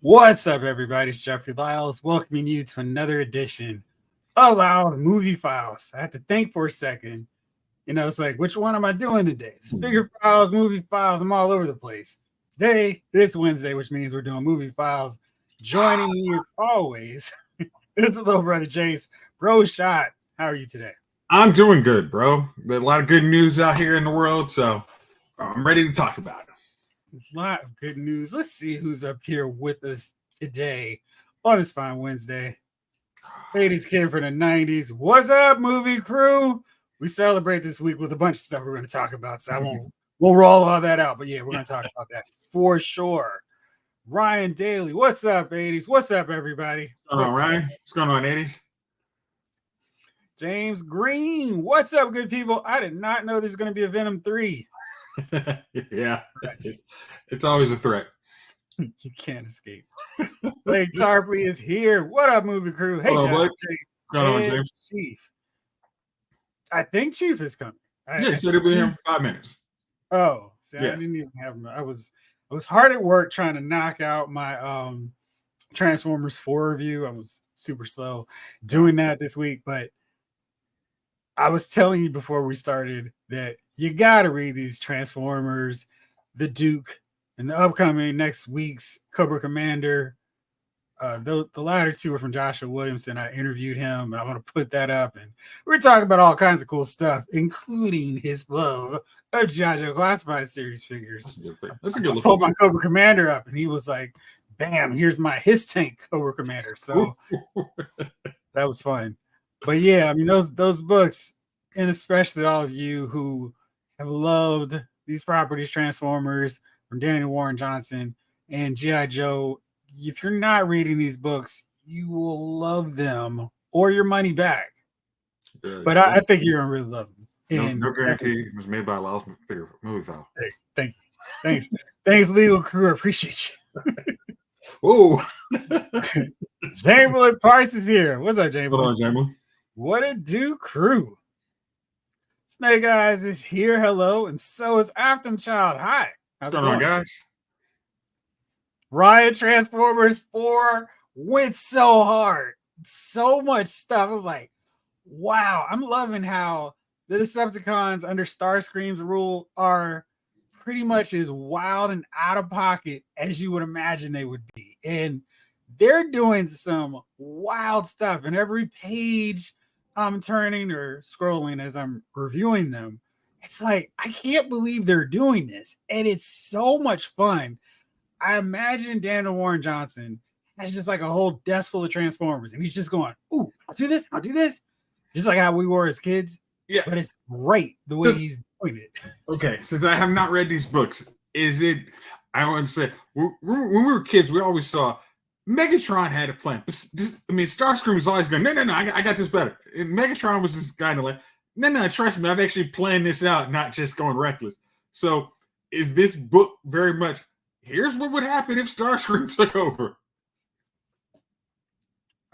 What's up, everybody? It's Jeffrey Lyles, welcoming you to another edition of Lyles Movie Files. I had to think for a second. It's like, which one am I doing today? It's Figure Files, Movie Files. I'm all over the place. Today, it's Wednesday, which means we're doing Movie Files. Joining me as always, it's a little brother Jace. Bro Shot, how are you today? I'm doing good, bro. There's a lot of good news out here in the world, so I'm ready to talk about it. A lot of good news. Let's see who's up here with us today on this fine Wednesday. 80s kid from the 90s. What's up, movie crew? We celebrate this week with a bunch of stuff we're going to talk about, so we'll roll all that out. But yeah, we're going to talk about that for sure. Ryan Daly, what's up, 80s? What's up, everybody? What's going on, Ryan? What's going on, 80s? James Green, what's up, good people? I did not know there's going to be a Venom 3. Yeah, it's always a threat. You can't escape. Blake Tarpley is here. What up, movie crew? Hey, What's going on, James? Chief. I think Chief is coming. Yeah, he said he'll be here in 5 minutes. Oh, see, yeah. I didn't even have him. I was hard at work trying to knock out my Transformers 4 review. I was super slow doing that this week, but I was telling you before we started that you got to read these Transformers, the Duke, and the upcoming next week's Cobra Commander. The latter two are from Joshua Williamson. I interviewed him, and I want to put that up. And we're talking about all kinds of cool stuff, including his love of G.I. Joe Classified series figures. That's a good look. I pulled my Cobra Commander up, and he was like, bam, here's my His Tank Cobra Commander. So that was fun. But yeah, I mean, those books, and especially all of you who have loved these properties, Transformers, from Daniel Warren Johnson and G.I. Joe, if you're not reading these books, you will love them or your money back. But I think you're going to really love them. And no guarantee it was made by Lyles Movie Files. Hey, thank you. Thanks, legal crew. I appreciate you. Whoa. Chamberlain Price is here. What's up, Chamberlain? Hold on, Chamberlain. What it do, crew? Snake Eyes is here. Hello. And so is Aftonchild. Hi. What's going on, guys? Riot Transformers 4 went so hard. So much stuff. I was like, wow. I'm loving how the Decepticons under Starscream's rule are pretty much as wild and out of pocket as you would imagine they would be. And they're doing some wild stuff. And every page I'm turning or scrolling as I'm reviewing them, it's like, I can't believe they're doing this. And it's so much fun. I imagine Daniel Warren Johnson has just like a whole desk full of Transformers. And he's just going, ooh, I'll do this. Just like how we were as kids. Yeah. But it's great the way he's doing it. Okay, since I have not read these books, I want to say, when we were kids, we always saw Megatron had a plan. Starscream was always going, no, I got this better. And Megatron was this guy like, no, trust me, I've actually planned this out, not just going reckless. So is this book very much, here's what would happen if Starscream took over?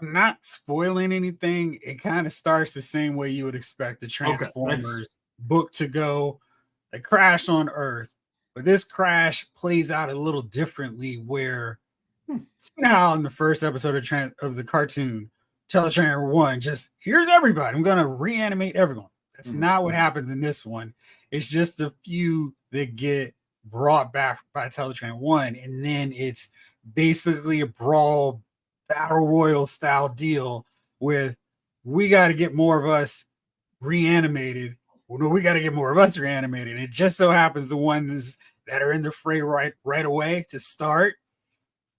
I'm not spoiling anything. It kind of starts the same way you would expect the Transformers book to go. They crash on Earth, but this crash plays out a little differently where see how in the first episode of the cartoon, Teletran 1, just here's everybody. I'm going to reanimate everyone. That's not what happens in this one. It's just a few that get brought back by Teletran 1, and then it's basically a brawl battle royal style deal with we got to get more of us reanimated. Well, no, we got to get more of us reanimated. It just so happens the ones that are in the fray right away to start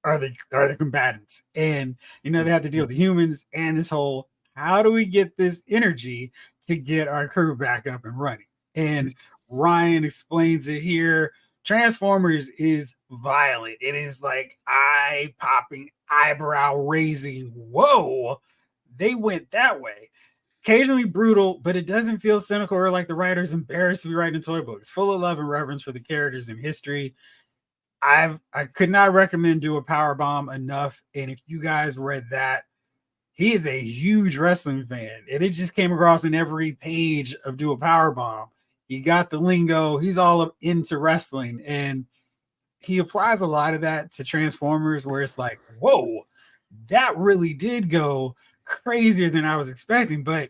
are the combatants, and they have to deal with the humans and this whole how do we get this energy to get our crew back up and running. And Ryan explains it here. Transformers is violent. It is like eye-popping, eyebrow-raising. Whoa, they went that way. Occasionally brutal, but it doesn't feel cynical or like the writer's embarrassed to be writing toy books. Full of love and reverence for the characters and history. I could not recommend Do a Powerbomb enough. And if you guys read that, he is a huge wrestling fan. And it just came across in every page of Do a Powerbomb. He got the lingo. He's all up into wrestling. And he applies a lot of that to Transformers, where it's like, whoa, that really did go crazier than I was expecting, but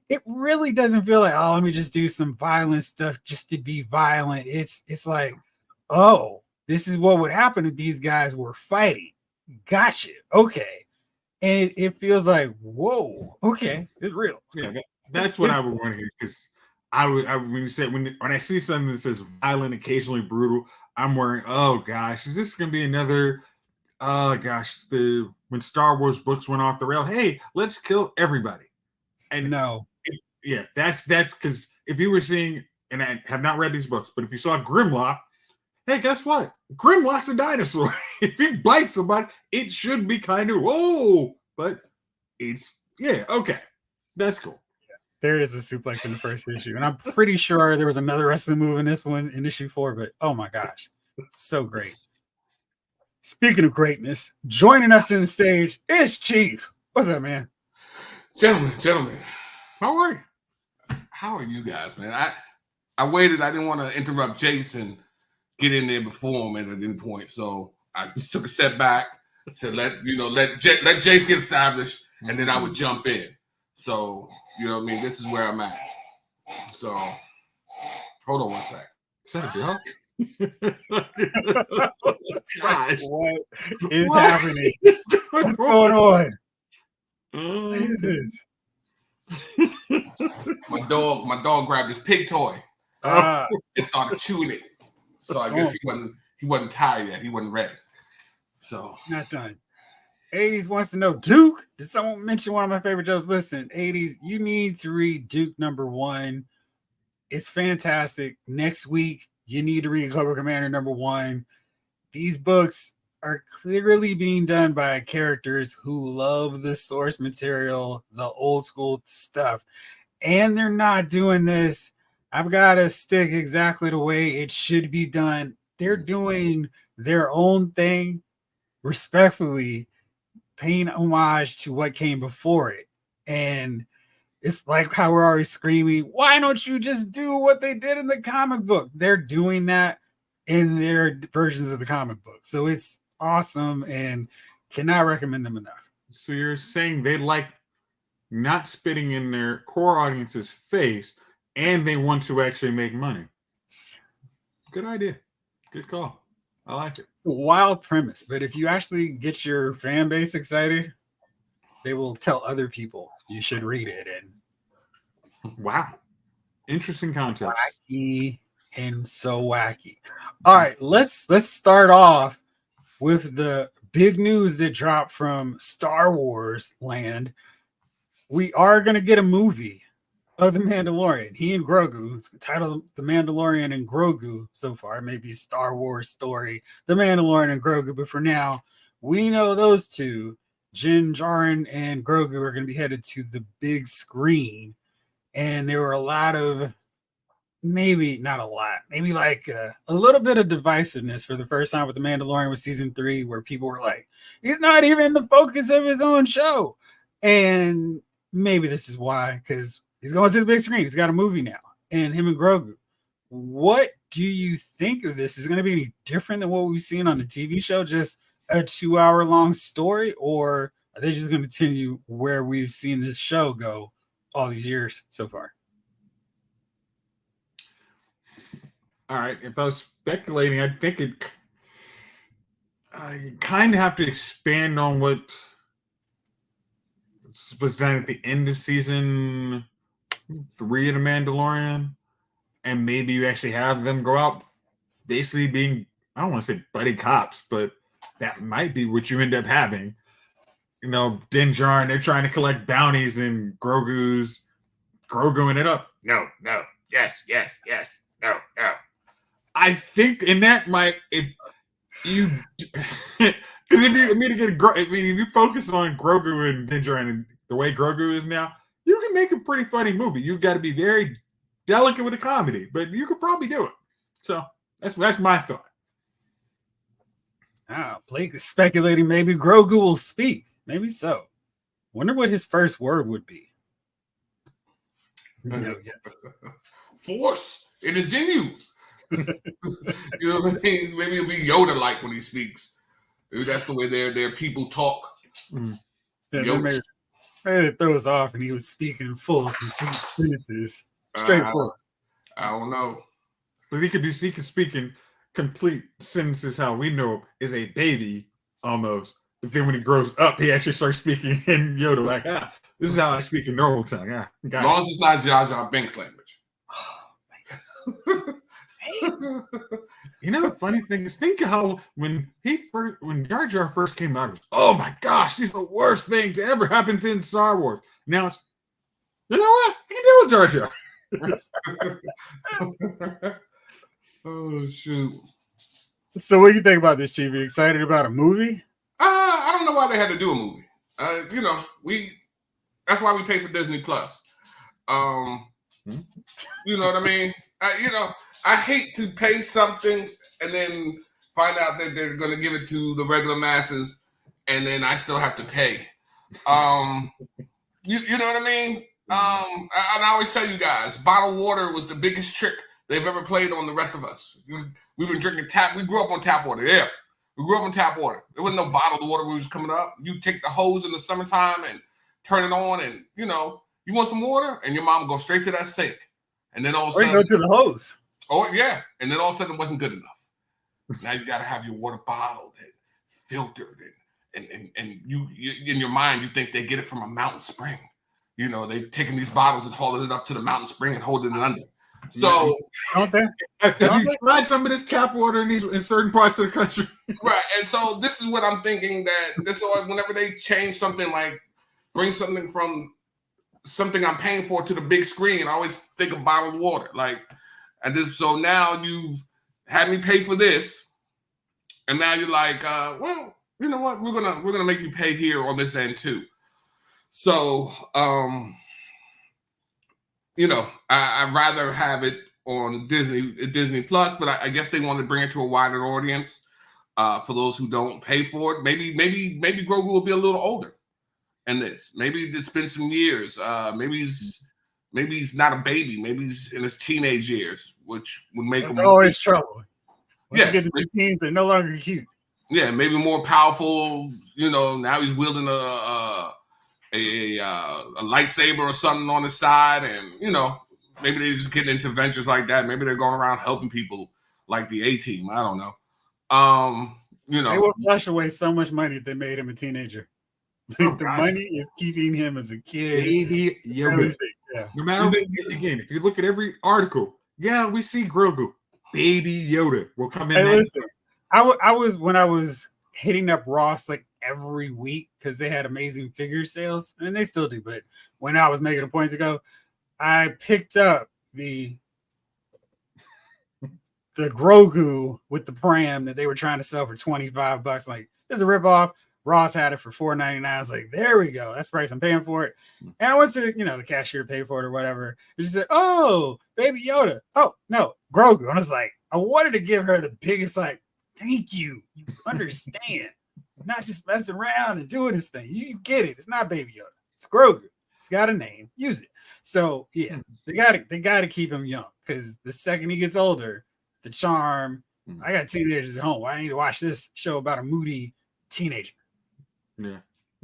it really doesn't feel like, oh, let me just do some violent stuff just to be violent. It's like, oh, this is what would happen if these guys were fighting. Gotcha. Okay. And it feels like, whoa, okay, it's real. Yeah, that's what I would want to hear, because when I see something that says violent, occasionally brutal, I'm worrying, oh gosh, is this gonna be another when Star Wars books went off the rail, hey, let's kill everybody. And no, that's because if you were seeing, and I have not read these books, but if you saw Grimlock, hey, guess what? Grimlock's a dinosaur. If he bites somebody, it should be kind of whoa, but it's okay. That's cool. There is a suplex in the first issue, and I'm pretty sure there was another wrestling move in this one in issue 4. But oh my gosh, it's so great. Speaking of greatness, joining us in the stage is Chief. What's up, man? Gentlemen, How are you? how are you guys, man? I waited. I didn't want to interrupt Jason, get in there before him at any point, so I just took a step back. Said, let Jace get established, and then I would jump in. So you know what I mean. This is where I'm at. So hold on one sec. Is that a girl? Gosh, what is happening? What's going on? What is this? My dog grabbed his pig toy and started chewing it. So I guess he wasn't tired yet. He wasn't ready. So Not done. 80s wants to know, Duke, did someone mention one of my favorite shows? Listen, 80s, you need to read Duke #1. It's fantastic. Next week, you need to read Cobra Commander #1. These books are clearly being done by characters who love the source material, the old school stuff. And they're not doing this, I've got to stick exactly the way it should be done. They're doing their own thing, respectfully, paying homage to what came before it. And it's like how we're always screaming, why don't you just do what they did in the comic book? They're doing that in their versions of the comic book. So it's awesome and cannot recommend them enough. So you're saying they like not spitting in their core audience's face, and they want to actually make money. Good idea. Good call. I like it. It's a wild premise, but if you actually get your fan base excited, they will tell other people you should read it. And wow, interesting concept. Wacky and so wacky. All right, let's start off with the big news that dropped from Star Wars land. We are going to get a movie of The Mandalorian. He and Grogu. It's titled The Mandalorian and Grogu so far. Maybe Star Wars story, The Mandalorian and Grogu. But for now, we know those two, Din Djarin and Grogu, are going to be headed to the big screen. And there were a lot of, maybe not a lot, maybe like a little bit of divisiveness for the first time with The Mandalorian with season 3, where people were like, he's not even the focus of his own show. And maybe this is why, because he's going to the big screen. He's got a movie now, and him and Grogu. What do you think of this? Is it going to be any different than what we've seen on the TV show? Just a 2-hour-long story, or are they just going to continue where we've seen this show go all these years so far? All right. If I was speculating, I think I kind of have to expand on what was done at the end of season 3 of The Mandalorian, and maybe you actually have them go out basically being, I don't want to say buddy cops, but that might be what you end up having. You know, Din Djarin, they're trying to collect bounties, and Groguing it up. No, yes, no. I think in that might, if you, because if you focus on Grogu and Din Djarin and the way Grogu is now, you can make a pretty funny movie. You've got to be very delicate with the comedy, but you could probably do it. So that's my thought. Blake is speculating maybe Grogu will speak. Maybe so. Wonder what his first word would be. Force, it is in you. You know what I mean? Maybe it'll be Yoda like when he speaks. Maybe that's the way their people talk. Yeah, maybe it throws off, and he was speaking full, complete sentences, straightforward. I don't know. But he could speak in complete sentences how we know is a baby almost. But then when he grows up, he actually starts speaking in Yoda like, this is how I speak in normal tongue. As long as it's not Jar Jar Binks language. You know, the funny thing is, think of how when Jar Jar first came out, it was, oh my gosh, he's the worst thing to ever happen to in Star Wars. Now it's, you know what? I can deal with Jar Jar. Oh shoot! So, what do you think about this, Chief? Are you excited about a movie? I don't know why they had to do a movie. That's why we pay for Disney Plus. You know what I mean? I hate to pay something and then find out that they're going to give it to the regular masses, and then I still have to pay. You know what I mean? And I always tell you guys, bottled water was the biggest trick they've ever played on the rest of us. We've been drinking tap. We grew up on tap water. Yeah, we grew up on tap water. There wasn't no bottled water when we was coming up. You take the hose in the summertime and turn it on, and you want some water, and your mom would go straight to that sink, and then all of a sudden, go to the hose. Oh yeah, and then all of a sudden it wasn't good enough. Now you got to have your water bottled and filtered, and you in your mind you think they get it from a mountain spring. They've taken these bottles and hauled it up to the mountain spring and holding it under. So don't they? Have you tried some of this tap water in certain parts of the country? Right, and so this is what I'm thinking whenever they change something, like bring something from something I'm paying for to the big screen, I always think of bottled water, so now you've had me pay for this, and now you're like, well, you know what? We're gonna make you pay here on this end too. So, I'd rather have it on Disney Plus, but I guess they want to bring it to a wider audience. For those who don't pay for it, maybe Grogu will be a little older in this. Maybe it's been some years. Maybe he's not a baby. Maybe he's in his teenage years, which would make him always trouble. Once you get to the teens, they're no longer cute. Yeah, maybe more powerful. Now he's wielding a lightsaber or something on his side, and maybe they just get into ventures like that. Maybe they're going around helping people like the A-Team. I don't know. They will flush away so much money that they made him a teenager. Money is keeping him as a kid. Baby Yoda. Yeah. No matter what, again, if you look at every article, we see Grogu. Baby Yoda will come in. Hey, listen, I was hitting up Ross like every week because they had amazing figure sales, and they still do. But when I was making a point to go, I picked up the Grogu with the pram that they were trying to sell for $25. Like, this is a ripoff. Ross had it for $4.99. I was like, there we go. That's the price I'm paying for it. And I went to the cashier to pay for it or whatever. And she said, oh, Baby Yoda. Oh, no, Grogu. And I was like, I wanted to give her the biggest, thank you. You understand. Not just messing around and doing this thing. You get it. It's not Baby Yoda. It's Grogu. It's got a name. Use it. So yeah, they gotta keep him young, because the second he gets older, the charm. I got teenagers at home. Why I need to watch this show about a moody teenager? Yeah,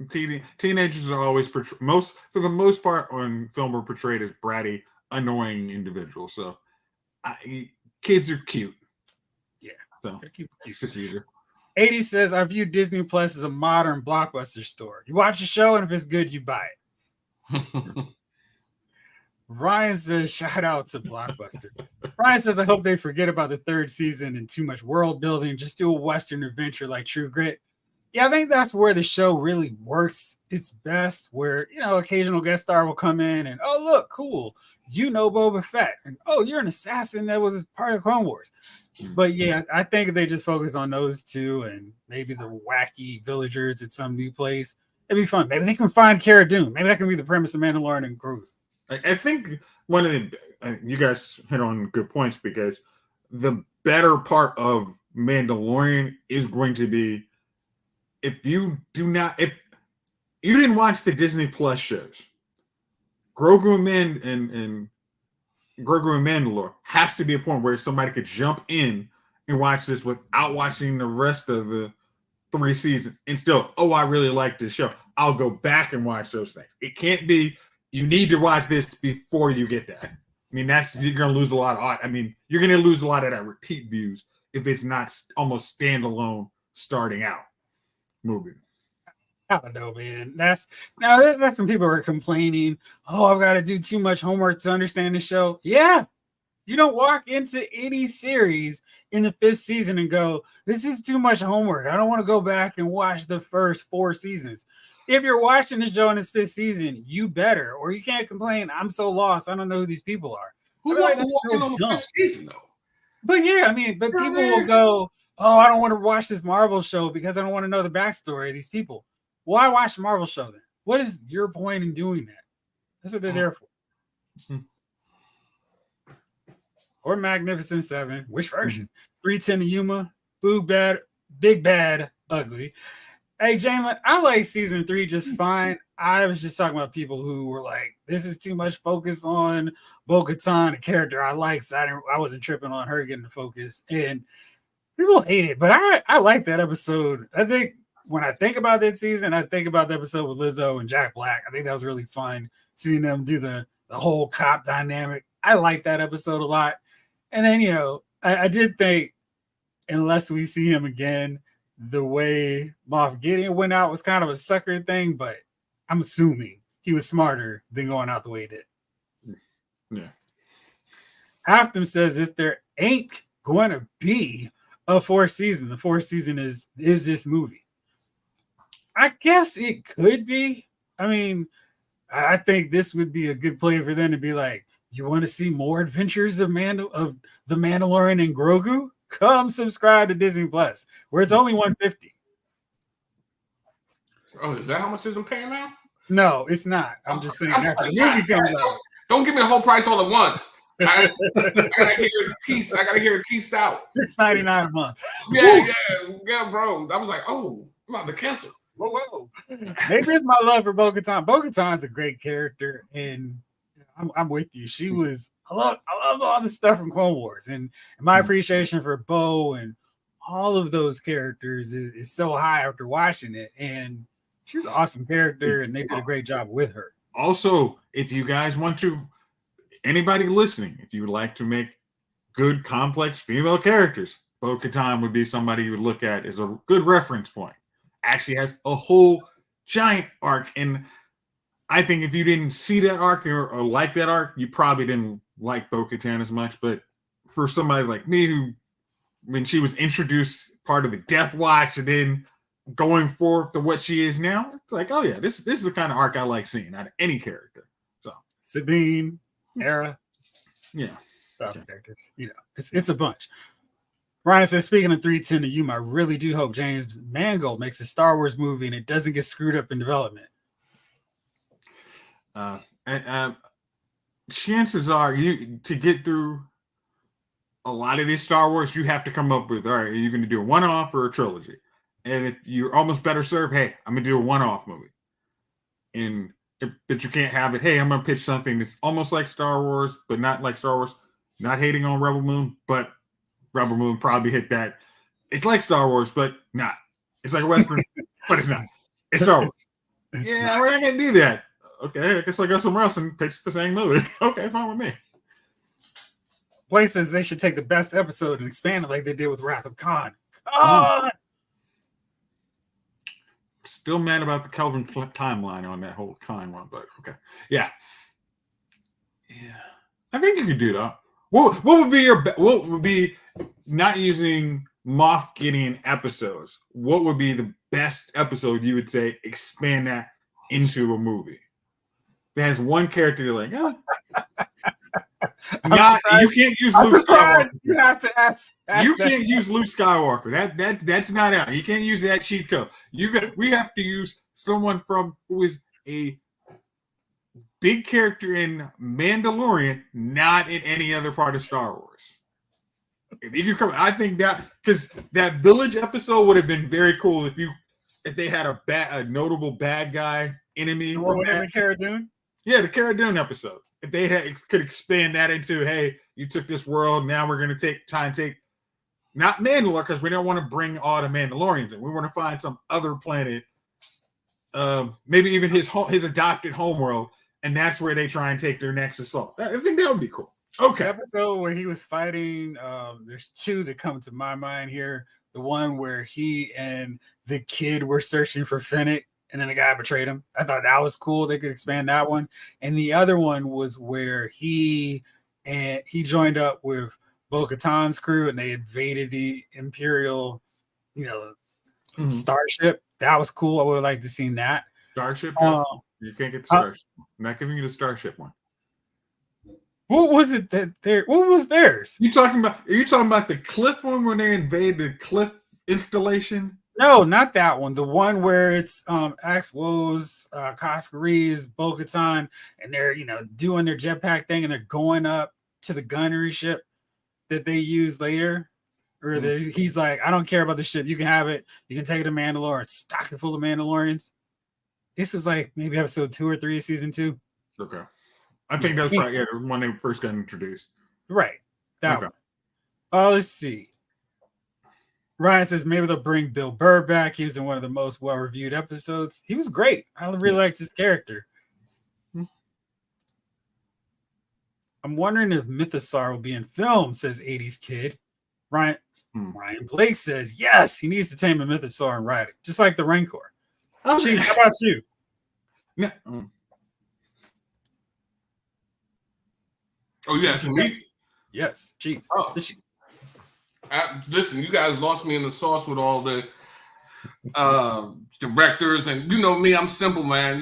teenagers are always for the most part on film are portrayed as bratty, annoying individuals. So kids are cute. Yeah, so it's just easier. 80 says, I view Disney Plus as a modern Blockbuster store. You watch the show, and if it's good, you buy it. Ryan says, shout out to Blockbuster. Ryan says, I hope they forget about the third season and too much world building. Just do a Western adventure like True Grit. Yeah, I think that's where the show really works its best, where, occasional guest star will come in and, oh, look, cool. Boba Fett. And, oh, you're an assassin that was part of Clone Wars. But yeah, I think they just focus on those two and maybe the wacky villagers at some new place. It'd be fun. Maybe they can find Cara Dune. Maybe that can be the premise of Mandalorian and Grogu. I think one of the you guys hit on good points, because the better part of Mandalorian is going to be if you didn't watch the Disney Plus shows, Grogu and Grogu and Mandalore has to be a point where somebody could jump in and watch this without watching the rest of the 3 seasons and still, oh, I really like this show. I'll go back and watch those things. It can't be you need to watch this before you get that. I mean, you're going to lose a lot of. You're going to lose a lot of that repeat views if it's not almost standalone starting out movie. I don't know, man. That's when people are complaining. Oh, I've got to do too much homework to understand the show. Yeah, you don't walk into any series in the 5th season and go, "This is too much homework. I don't want to go back and watch the first 4 seasons." If you're watching the show in its 5th season, you better, or you can't complain. I'm so lost. I don't know who these people are. Who wants to walk in on the 5th season though? But yeah, but people will go, "Oh, I don't want to watch this Marvel show because I don't want to know the backstory of these people." Why watch the Marvel show then? What is your point in doing that? That's what they're there for. Or Magnificent 7. Which version? 310 to Yuma. Boo bad, big bad, ugly. Hey, Jalen, I like season 3 just fine. I was just talking about people who were like, this is too much focus on Bo-Katan, a character I like, so I wasn't tripping on her getting the focus. And people hate it, but I like that episode. I think when I think about that season, I think about the episode with Lizzo and Jack Black. I think that was really fun seeing them do the whole cop dynamic. I like that episode a lot. And then, I did think, unless we see him again, the way Moff Gideon went out was kind of a sucker thing, but I'm assuming he was smarter than going out the way he did. Yeah. Afton says if there ain't going to be a 4th season, the 4th season is this movie. I guess it could be. I think this would be a good play for them to be like, you want to see more adventures of the Mandalorian and Grogu? Come subscribe to Disney Plus, where it's only $150. Oh, is that how much they're paying now? No, it's not. I'm just saying after the movie comes out. Don't give me the whole price all at once. I gotta hear it pieced. I gotta hear it pieced out. $6.99 a month. Yeah, bro. I was like, oh, I'm about to cancel. Whoa. Maybe it's my love for Bo-Katan. Bo-Katan's a great character, and I'm with you. She was. I love all the stuff from Clone Wars, and my appreciation for Bo and all of those characters is so high after watching it. And she's an awesome character, and they did a great job with her. Also, if you guys want to, anybody listening, if you would like to make good, complex female characters, Bo-Katan would be somebody you would look at as a good reference point. Actually has a whole giant arc, and I think if you didn't see that arc or like that arc, you probably didn't like Bo-Katan as much. But for somebody like me who, when she was introduced part of the Death Watch and then going forth to what she is now, it's like, oh yeah, this is the kind of arc I like seeing out of any character. So Sabine, Hera, characters, it's a bunch. Ryan says, speaking of 310 to Yuma, I really do hope James Mangold makes a Star Wars movie and it doesn't get screwed up in development. Chances are to get through a lot of these Star Wars, you have to come up with, all right, are you going to do a one-off or a trilogy? And if you're almost better served, hey, I'm going to do a one-off movie. But you can't have it, hey, I'm going to pitch something that's almost like Star Wars, but not like Star Wars. Not hating on Rebel Moon, but Rebel Moon probably hit that. It's like Star Wars, but not. It's like a Western, but it's not. It's Star Wars. We're not going to do that. Okay, I guess I'll go somewhere else and pitch the same movie. Okay, fine with me. Blake says they should take the best episode and expand it like they did with Wrath of Khan. Khan! Still mad about the Kelvin timeline on that whole Khan one, but okay. Yeah. I think you could do that. What would be not using Moff Gideon episodes? What would be the best episode you would say expand that into a movie? That has one character you're like, you can't use Luke Skywalker. You have to ask you can't use Luke Skywalker. That's not out. You can't use that cheat code. We have to use someone who is a big character in Mandalorian, not in any other part of Star Wars. If you come, I think that because that village episode would have been very cool if they had a notable bad guy enemy. The Cara Dune? Yeah, the Cara Dune episode. if they could expand that into, hey, you took this world, now we're going to try and take not Mandalore, because we don't want to bring all the Mandalorians in. We want to find some other planet, maybe even his adopted homeworld, and that's where they try and take their next assault. I think that would be cool. Okay. The episode where he was fighting, there's two that come to my mind here. The one where he and the kid were searching for Fennec, and then the guy betrayed him. I thought that was cool. They could expand that one. And the other one was where he joined up with Bo-Katan's crew, and they invaded the Imperial, starship. That was cool. I would have liked to seen that. Starship? You can't get the starship. I'm not giving you the starship one. What was it what was theirs? Are you talking about the cliff one when they invade the cliff installation? No, not that one. The one where it's Axe-Wo's, Cascaree's, Bo-Katan, and they're doing their jetpack thing, and they're going up to the gunnery ship that they use later. Or he's like, I don't care about the ship. You can have it. You can take it to Mandalore and stock it full of Mandalorians. This was like maybe episode 2 or 3 of season 2. Okay. I think that's probably when they first got introduced. Right. That one. Oh, let's see. Ryan says maybe they'll bring Bill Burr back. He was in one of the most well-reviewed episodes. He was great. I really liked his character. I'm wondering if Mythosaur will be in film, says 80s Kid. Ryan Blake says, yes, he needs to tame a Mythosaur and ride it, just like the Rancor. Chief, how about you? Yeah. Oh, yes, me? Yes, Chief. Oh. Listen, you guys lost me in the sauce with all the directors, and you know me, I'm simple, man.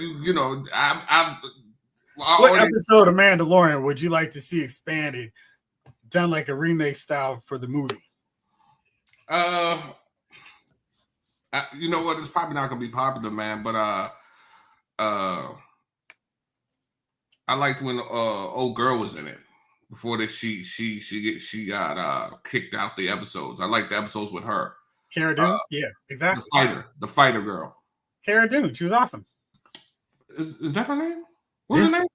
What episode of Mandalorian would you like to see expanded, done like a remake style for the movie? You know what? It's probably not gonna be popular, man. But I liked when old girl was in it before that. She got kicked out the episodes. I liked the episodes with her. Cara Dune. Yeah, exactly. The fighter girl. Cara Dune. She was awesome. Is that her name? What's her name?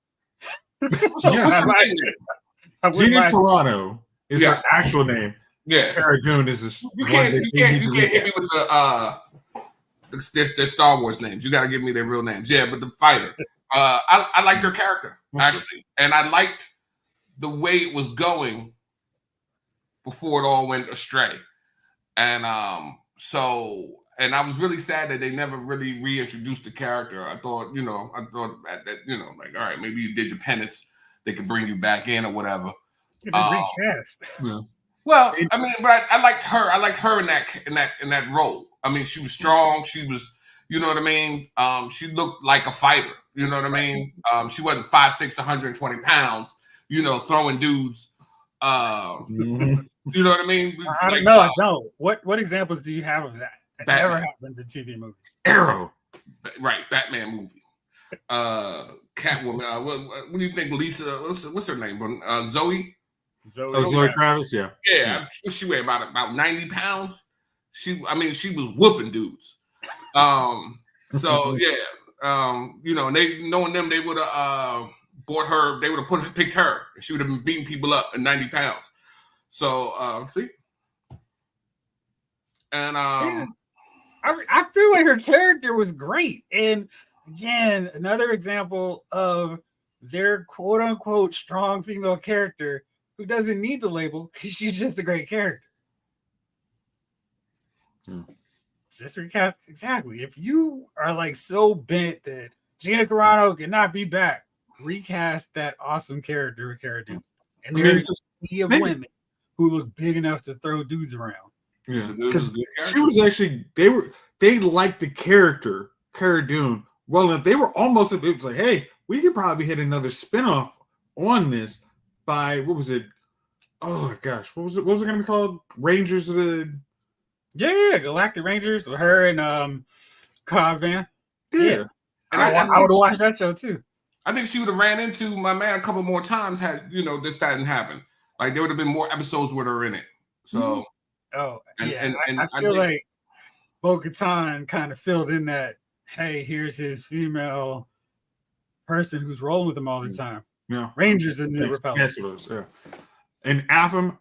What's her name? Gina Carano is her actual name. Yeah, Cara Dune is this. You can't hit me with the Star Wars names. You got to give me their real names. Yeah, but the fighter. I liked her character actually, and I liked the way it was going before it all went astray. And and I was really sad that they never really reintroduced the character. I thought that like, all right, maybe you did your penance. They could bring you back in or whatever. You just recast. Yeah. Well, I mean, but I liked her. I liked her in that role. I mean, she was strong. She was, you know what I mean? She looked like a fighter. You know what I mean? She wasn't 5'6", 120 pounds. Throwing dudes. You know what I mean? I don't know. I don't. What examples do you have of that? That never happens in TV movies. Arrow. Right, Batman movie. Catwoman. What do you think, Lisa? What's her name? Zoe. Zoe Kravitz. Yeah. Yeah. She weighed about 90 pounds. She was whooping dudes. So yeah. And they knowing them, they would have bought her. They would have picked her. She would have been beating people up at 90 pounds. So see. And I feel like her character was great. And again, another example of their quote unquote strong female character who doesn't need the label because she's just a great character. Just recast exactly. If you are like so bent that Gina Carano cannot be back, recast that awesome character, Cara Dune. And there's a sea of women who look big enough to throw dudes around. Yeah, because she was actually they liked the character Cara Dune well enough. They were almost, it was like, hey, we could probably hit another spinoff on this by what was it? Oh my gosh, what was it going to be called? Rangers of the Galactic Rangers with her and Cobb Van. Yeah. And I would have watched that show too. I think she would have ran into my man a couple more times had this hadn't happened. Like there would have been more episodes with her in it. So. I feel like Bo-Katan kind of filled in that, hey, here's his female person who's rolling with him all the time. No, Rangers in the Republic. Yeah. And Atham,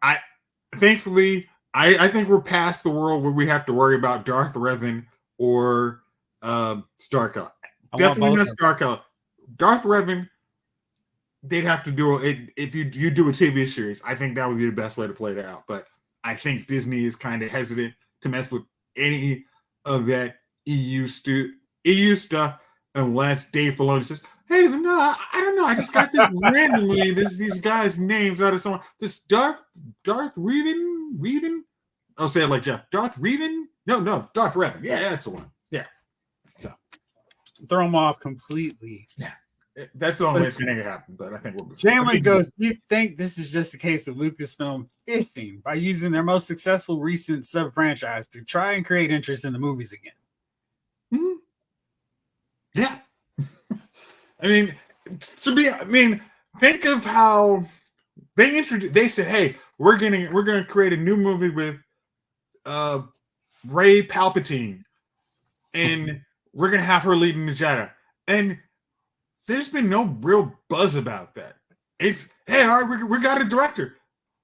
thankfully, I think we're past the world where we have to worry about Darth Revan or Starkiller. Definitely not Starkiller. Darth Revan, they'd have to do it if you do a TV series. I think that would be the best way to play that out. But I think Disney is kind of hesitant to mess with any of that EU stuff unless Dave Filoni says, "Hey, no, I don't know. I just got this randomly. These guys' names out of someone. This Darth Revan. I'll say it like Jeff. Darth Revan? No, Darth Revan. Yeah, that's the one. Yeah. So throw them off completely. Yeah, that's the only way it's going to happen. But I think we'll be. Jalen goes, "Do you think this is just a case of Lucasfilm fishing by using their most successful recent sub-franchise to try and create interest in the movies again?" Mm-hmm. Yeah. Think of how they introduced. They said, "Hey, we're gonna create a new movie with Rey Palpatine, and we're gonna have her leading the Jedi." And there's been no real buzz about that. It's, "Hey, all right, we got a director.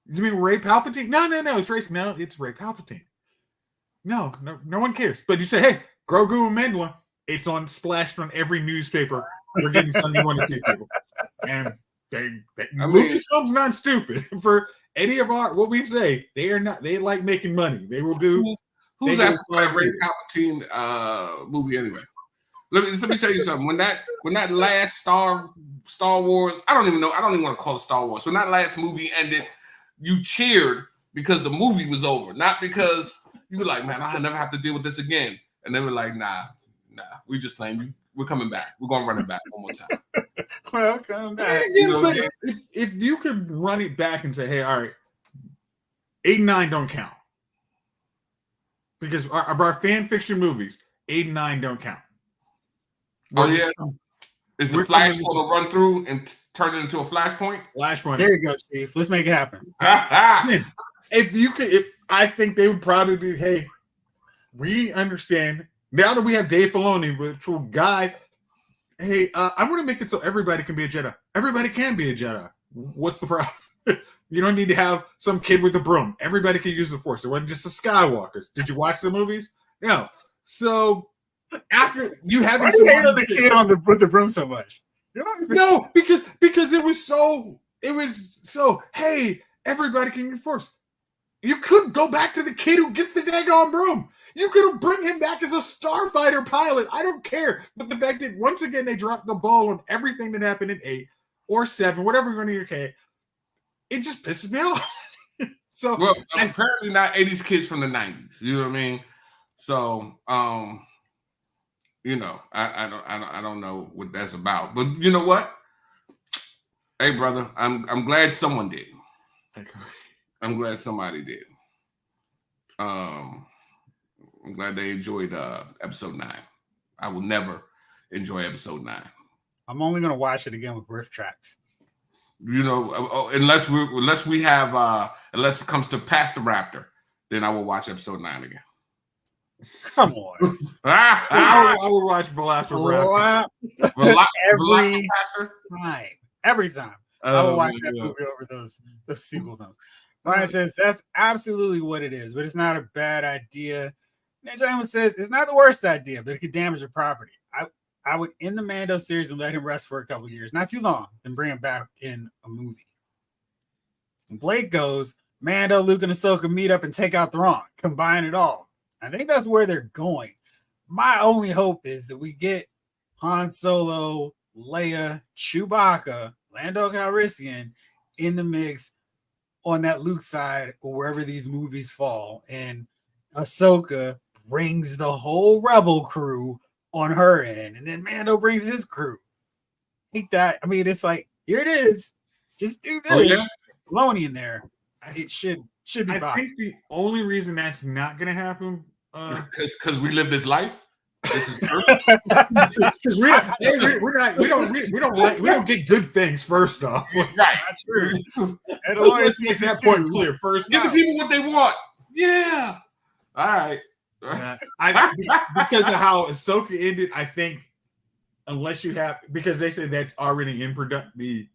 You mean Rey Palpatine? No, it's Rey Palpatine. No one cares. But you say, "Hey, Grogu and Mandalorian," it's splashed on every newspaper. We're getting something you want to see, people. And Lucasfilm's not stupid. For any of what we say, they are not. They like making money. They will do. Who's asking for a Rey Palpatine movie anyway? Let me tell you something. When that last Star Wars, I don't even want to call it Star Wars. When that last movie ended, you cheered because the movie was over, not because you were like, "Man, I never have to deal with this again." And they were like, "Nah, we just playing you. We're coming back. We're gonna run it back one more time." Welcome back. But if you could run it back and say, "Hey, all right, 8 and 9 don't count because of our fan fiction movies, 8 and 9 don't count." Is the Flash going to run through and turn it into a flashpoint? Flashpoint. There you go, Chief. Let's make it happen. I think they would probably be, "Hey, we understand now that we have Dave Filoni, which will guide. Hey, I want to make it so everybody can be a Jedi. Everybody can be a Jedi. What's the problem? You don't need to have some kid with a broom. Everybody can use the Force. It wasn't just the Skywalkers. Did you watch the movies? No. So after you haven't, why do you hate on the kid with the broom so much? No, because it was so. Hey, everybody can use the Force. You could go back to the kid who gets the daggone broom. You could have bring him back as a starfighter pilot. I don't care. But the fact that once again they dropped the ball on everything that happened in 8 or 7, whatever you're going to hear, okay, it just pisses me off. So apparently not 80s kids from the 90s. You know what I mean? So I don't know what that's about. But you know what? Hey brother, I'm glad someone did. I'm glad somebody did. I'm glad they enjoyed episode 9. I will never enjoy episode 9. I'm only gonna watch it again with riff tracks. Unless it comes to Past the Raptor, then I will watch episode 9 again. Come on. I will watch Velociraptor. Every time. I will watch that movie over those sequel films. Ryan says that's absolutely what it is, but it's not a bad idea. And Jalen says it's not the worst idea, but it could damage the property. I would end the Mando series and let him rest for a couple of years, not too long, then bring him back in a movie. And Blake goes, Mando, Luke, and Ahsoka meet up and take out Thrawn, combine it all. I think that's where they're going. My only hope is that we get Han Solo, Leia, Chewbacca, Lando Calrissian in the mix on that Luke side or wherever these movies fall. And Ahsoka brings the whole Rebel crew on her end. And then Mando brings his crew. Hate that. I mean, it's like, here it is. Just do this. Oh, yeah. Filoni in there. It should be possible. I think the only reason that's not going to happen because we live this life. This is true. Because we don't get good things first off. Right. That's true. Let's make that point clear first. Give the people what they want. Yeah. All right. Because of how Ahsoka ended, I think unless you have, because they said that's already in the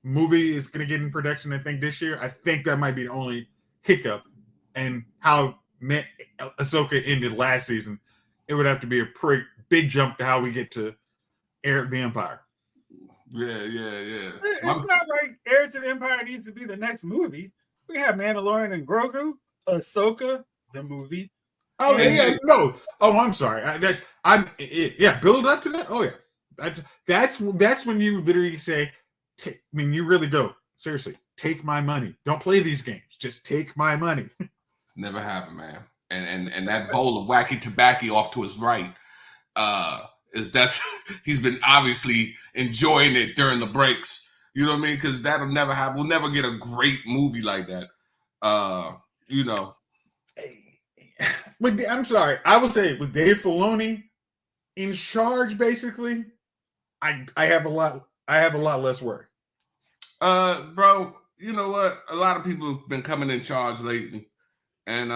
movie is going to get in production, I think, this year. I think that might be the only hiccup. And how Ahsoka ended last season, it would have to be a pretty big jump to how we get to Heir of the Empire. Yeah. It's not like Heir to the Empire needs to be the next movie. We have Mandalorian and Grogu, Ahsoka, the movie. Oh yeah, no. Oh, I'm sorry. Build up to that. Oh yeah, that's when you literally say, you really go seriously. Take my money. Don't play these games. Just take my money. Never happened, man. And that bowl of wacky tobacco off to his right, he's been obviously enjoying it during the breaks. You know what I mean? Because that'll never happen. We'll never get a great movie like that. I'm sorry. I would say with Dave Filoni in charge, basically, I have a lot less worry. Bro, you know what? A lot of people have been coming in charge lately, and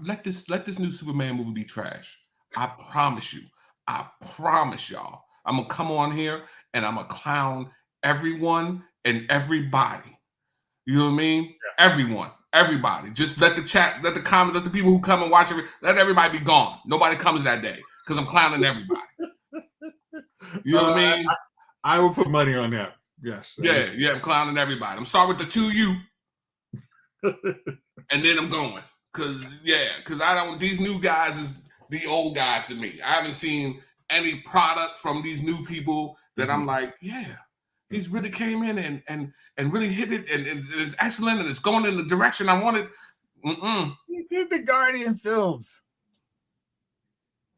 let this new Superman movie be trash. I promise you. I promise y'all. I'm gonna come on here and I'm gonna clown everyone and everybody. You know what I mean? Yeah. Everybody. Just let the chat, let the comments, let the people who come and watch it, let everybody be gone. Nobody comes that day because I'm clowning everybody. You know what I mean? I will put money on that. Yes. Yeah, I'm clowning everybody. I'm starting with the 2U, and then I'm going. Cause I don't. These new guys is the old guys to me. I haven't seen any product from these new people that I'm like, yeah, these really came in and really hit it, and it's excellent, and it's going in the direction I wanted. You did the Guardian films.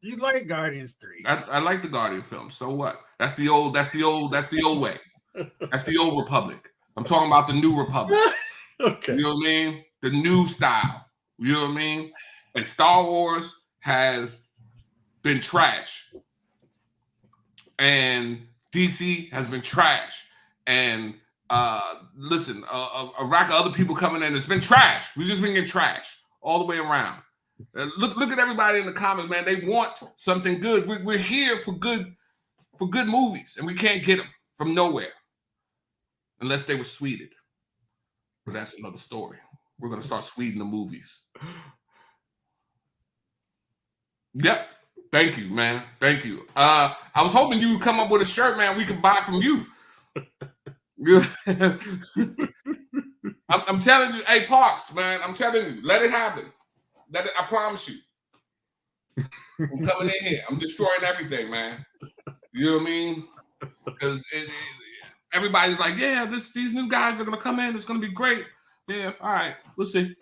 You like Guardians 3. I like the Guardian films. So what? That's the old way. That's the old Republic. I'm talking about the new Republic. Okay. You know what I mean? The new style. You know what I mean? And Star Wars has been trash. And DC has been trash. And listen, a rack of other people coming in, it's been trash. We've just been getting trash all the way around. Look at everybody in the comments, man. They want something good. We're here for good movies, and we can't get them from nowhere unless they were sweeted. But that's another story. We're gonna start sweeting the movies. Yep. Thank you, man. Thank you. I was hoping you would come up with a shirt, man, we could buy from you. I'm telling you, hey Parks, man. I'm telling you, let it happen. I promise you. I'm coming in here. I'm destroying everything, man. You know what I mean? Because everybody's like, yeah, these new guys are gonna come in. It's gonna be great. Yeah, all right. We'll see.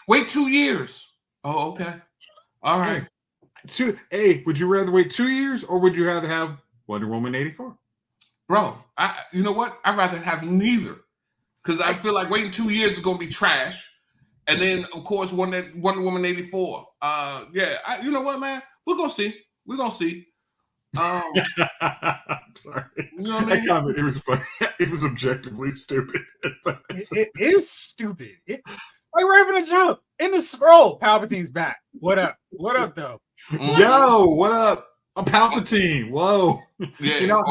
Wait 2 years. Oh, okay. All right. Would you rather wait 2 years or would you rather have Wonder Woman 84? Bro, you know what? I'd rather have neither. Because I feel like waiting 2 years is gonna be trash. And then of course Wonder Woman 84. You know what, man? We're gonna see. Sorry. You know what I mean? Comment, it was funny. It was objectively stupid. It is stupid. Like we're having a joke. In the scroll, Palpatine's back. What up? What up, though? Yo, what up? A Palpatine. Whoa. Yeah, you know,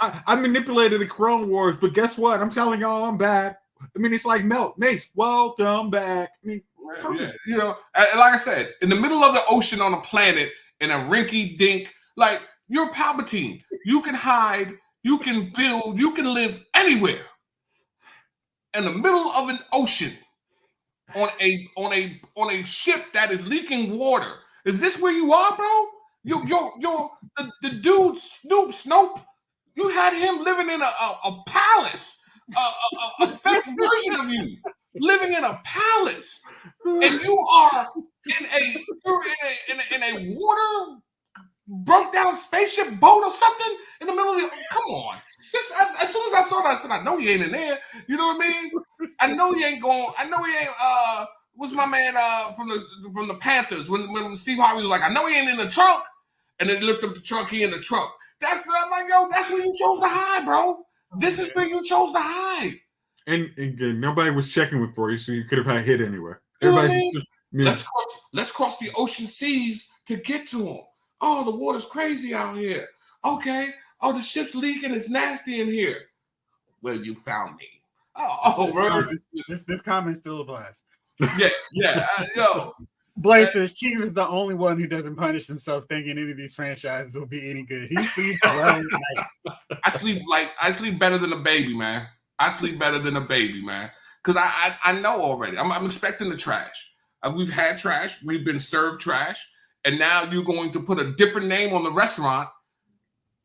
I manipulated the Clone Wars, but guess what? I'm telling y'all I'm back. I mean, it's like Mace, welcome back. I mean, yeah, you know, like I said, in the middle of the ocean on a planet in a rinky dink, like you're Palpatine. You can hide, you can build, you can live anywhere. In the middle of an ocean on a ship that is leaking water. Is this where you are, bro? The dude Snope, you had him living in a palace, a fake version of you living in a palace, and you are in a water broke down spaceship boat or something in the middle of the. Come on, as soon as I saw that, I said, I know he ain't in there. You know what I mean? I know he ain't going. I know he ain't. What's my man from the Panthers when Steve Harvey was like, I know he ain't in the trunk, and then he looked up the trunk, he in the trunk. I'm like, yo, that's where you chose to hide, bro. This is where you chose to hide. And again, nobody was checking for you, so you could have had hit anywhere. You know what I mean? Let's cross the ocean seas to get to him. Oh, the water's crazy out here. Okay. Oh, the ship's leaking. It's nasty in here. Well, you found me. This comment still applies. Yeah. Yo. Blaze says Chief is the only one who doesn't punish himself thinking any of these franchises will be any good. He sleeps well at night. I sleep better than a baby, man. Because I know already. I'm expecting the trash. We've had trash. We've been served trash. And now you're going to put a different name on the restaurant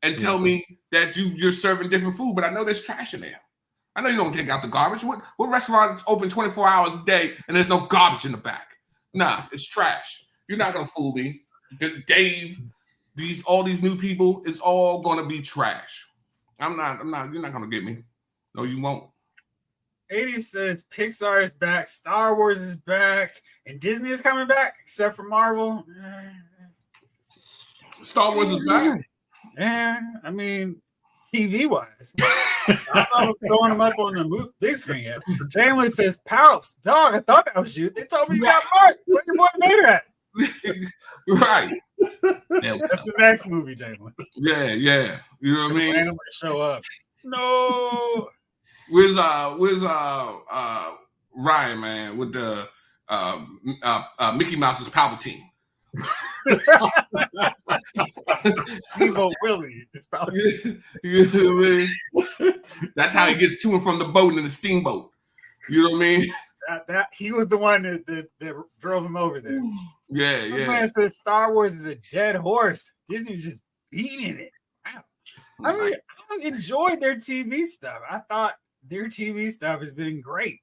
and tell me that you're serving different food. But I know there's trash in there. I know you don't take out the garbage. What restaurant is open 24 hours a day and there's no garbage in the back? Nah, it's trash. You're not gonna fool me. Dave, all these new people, it's all gonna be trash. I'm not, you're not gonna get me. No, you won't. 80 says Pixar is back, Star Wars is back, and Disney is coming back, except for Marvel. Star Wars is back. Yeah, I mean, TV wise. I'm not throwing them up on the big screen yet. Jalen says, Pops, dog, I thought that was you. They told me you got Mark. Where your boy Vader at? Right. That's the next movie, Jalen. Yeah. You know what I mean? Randomly show up. No. Where's Ryan, man, with the Mickey Mouse's Palpatine? Evo Willie is probably. You know what I mean? That's how he gets to and from the boat in the steamboat. You know what I mean? That he was the one that drove him over there. Yeah. Man says Star Wars is a dead horse. Disney's just beating it. Wow. I mean, I enjoyed their TV stuff. I thought their TV stuff has been great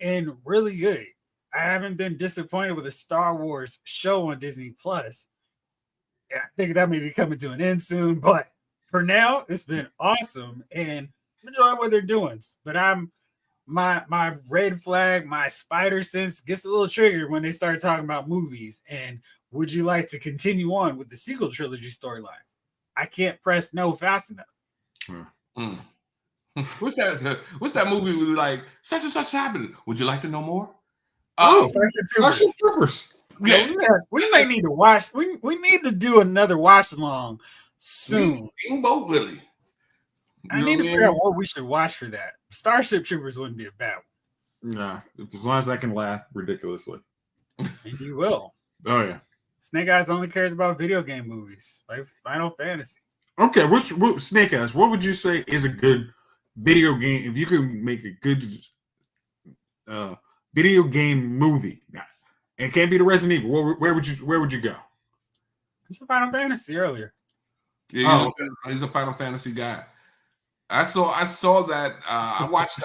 and really good. I haven't been disappointed with a Star Wars show on Disney Plus. I think that may be coming to an end soon, but for now, it's been awesome and I'm enjoying what they're doing. But my red flag, my spider sense gets a little triggered when they start talking about movies. And would you like to continue on with the sequel trilogy storyline? I can't press no fast enough. What's that movie where like such and such happened? Would you like to know more? Starship Troopers. Yeah, we may need to watch. We need to do another watch along soon. Steamboat Willie. I need to figure out what we should watch for that. Starship Troopers wouldn't be a bad one. Nah, as long as I can laugh ridiculously. And you will. Oh yeah. Snake Eyes only cares about video game movies like Final Fantasy. Okay, what Snake Eyes? What would you say is a good video game? If you could make a good video game movie, and it can't be the Resident Evil, where would you go? It's a Final Fantasy earlier. Yeah, he's a Final Fantasy guy. I saw that. I watched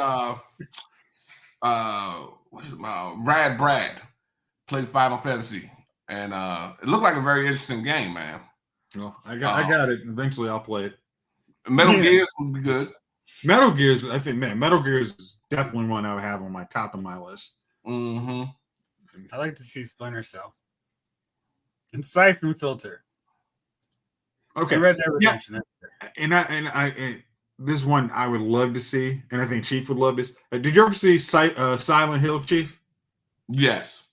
Rad Brad play Final Fantasy, and it looked like a very interesting game, man. Well, I got it. Eventually, I'll play it. Metal Gears would be good. Metal Gears, I think, man, Metal Gears is definitely one I would have on my top of my list. Mm-hmm. I like to see Splinter Cell and Siphon Filter. Okay, I read that redemption. Yeah. And this one I would love to see, and I think Chief would love this. Did you ever see Silent Hill, Chief? Yes.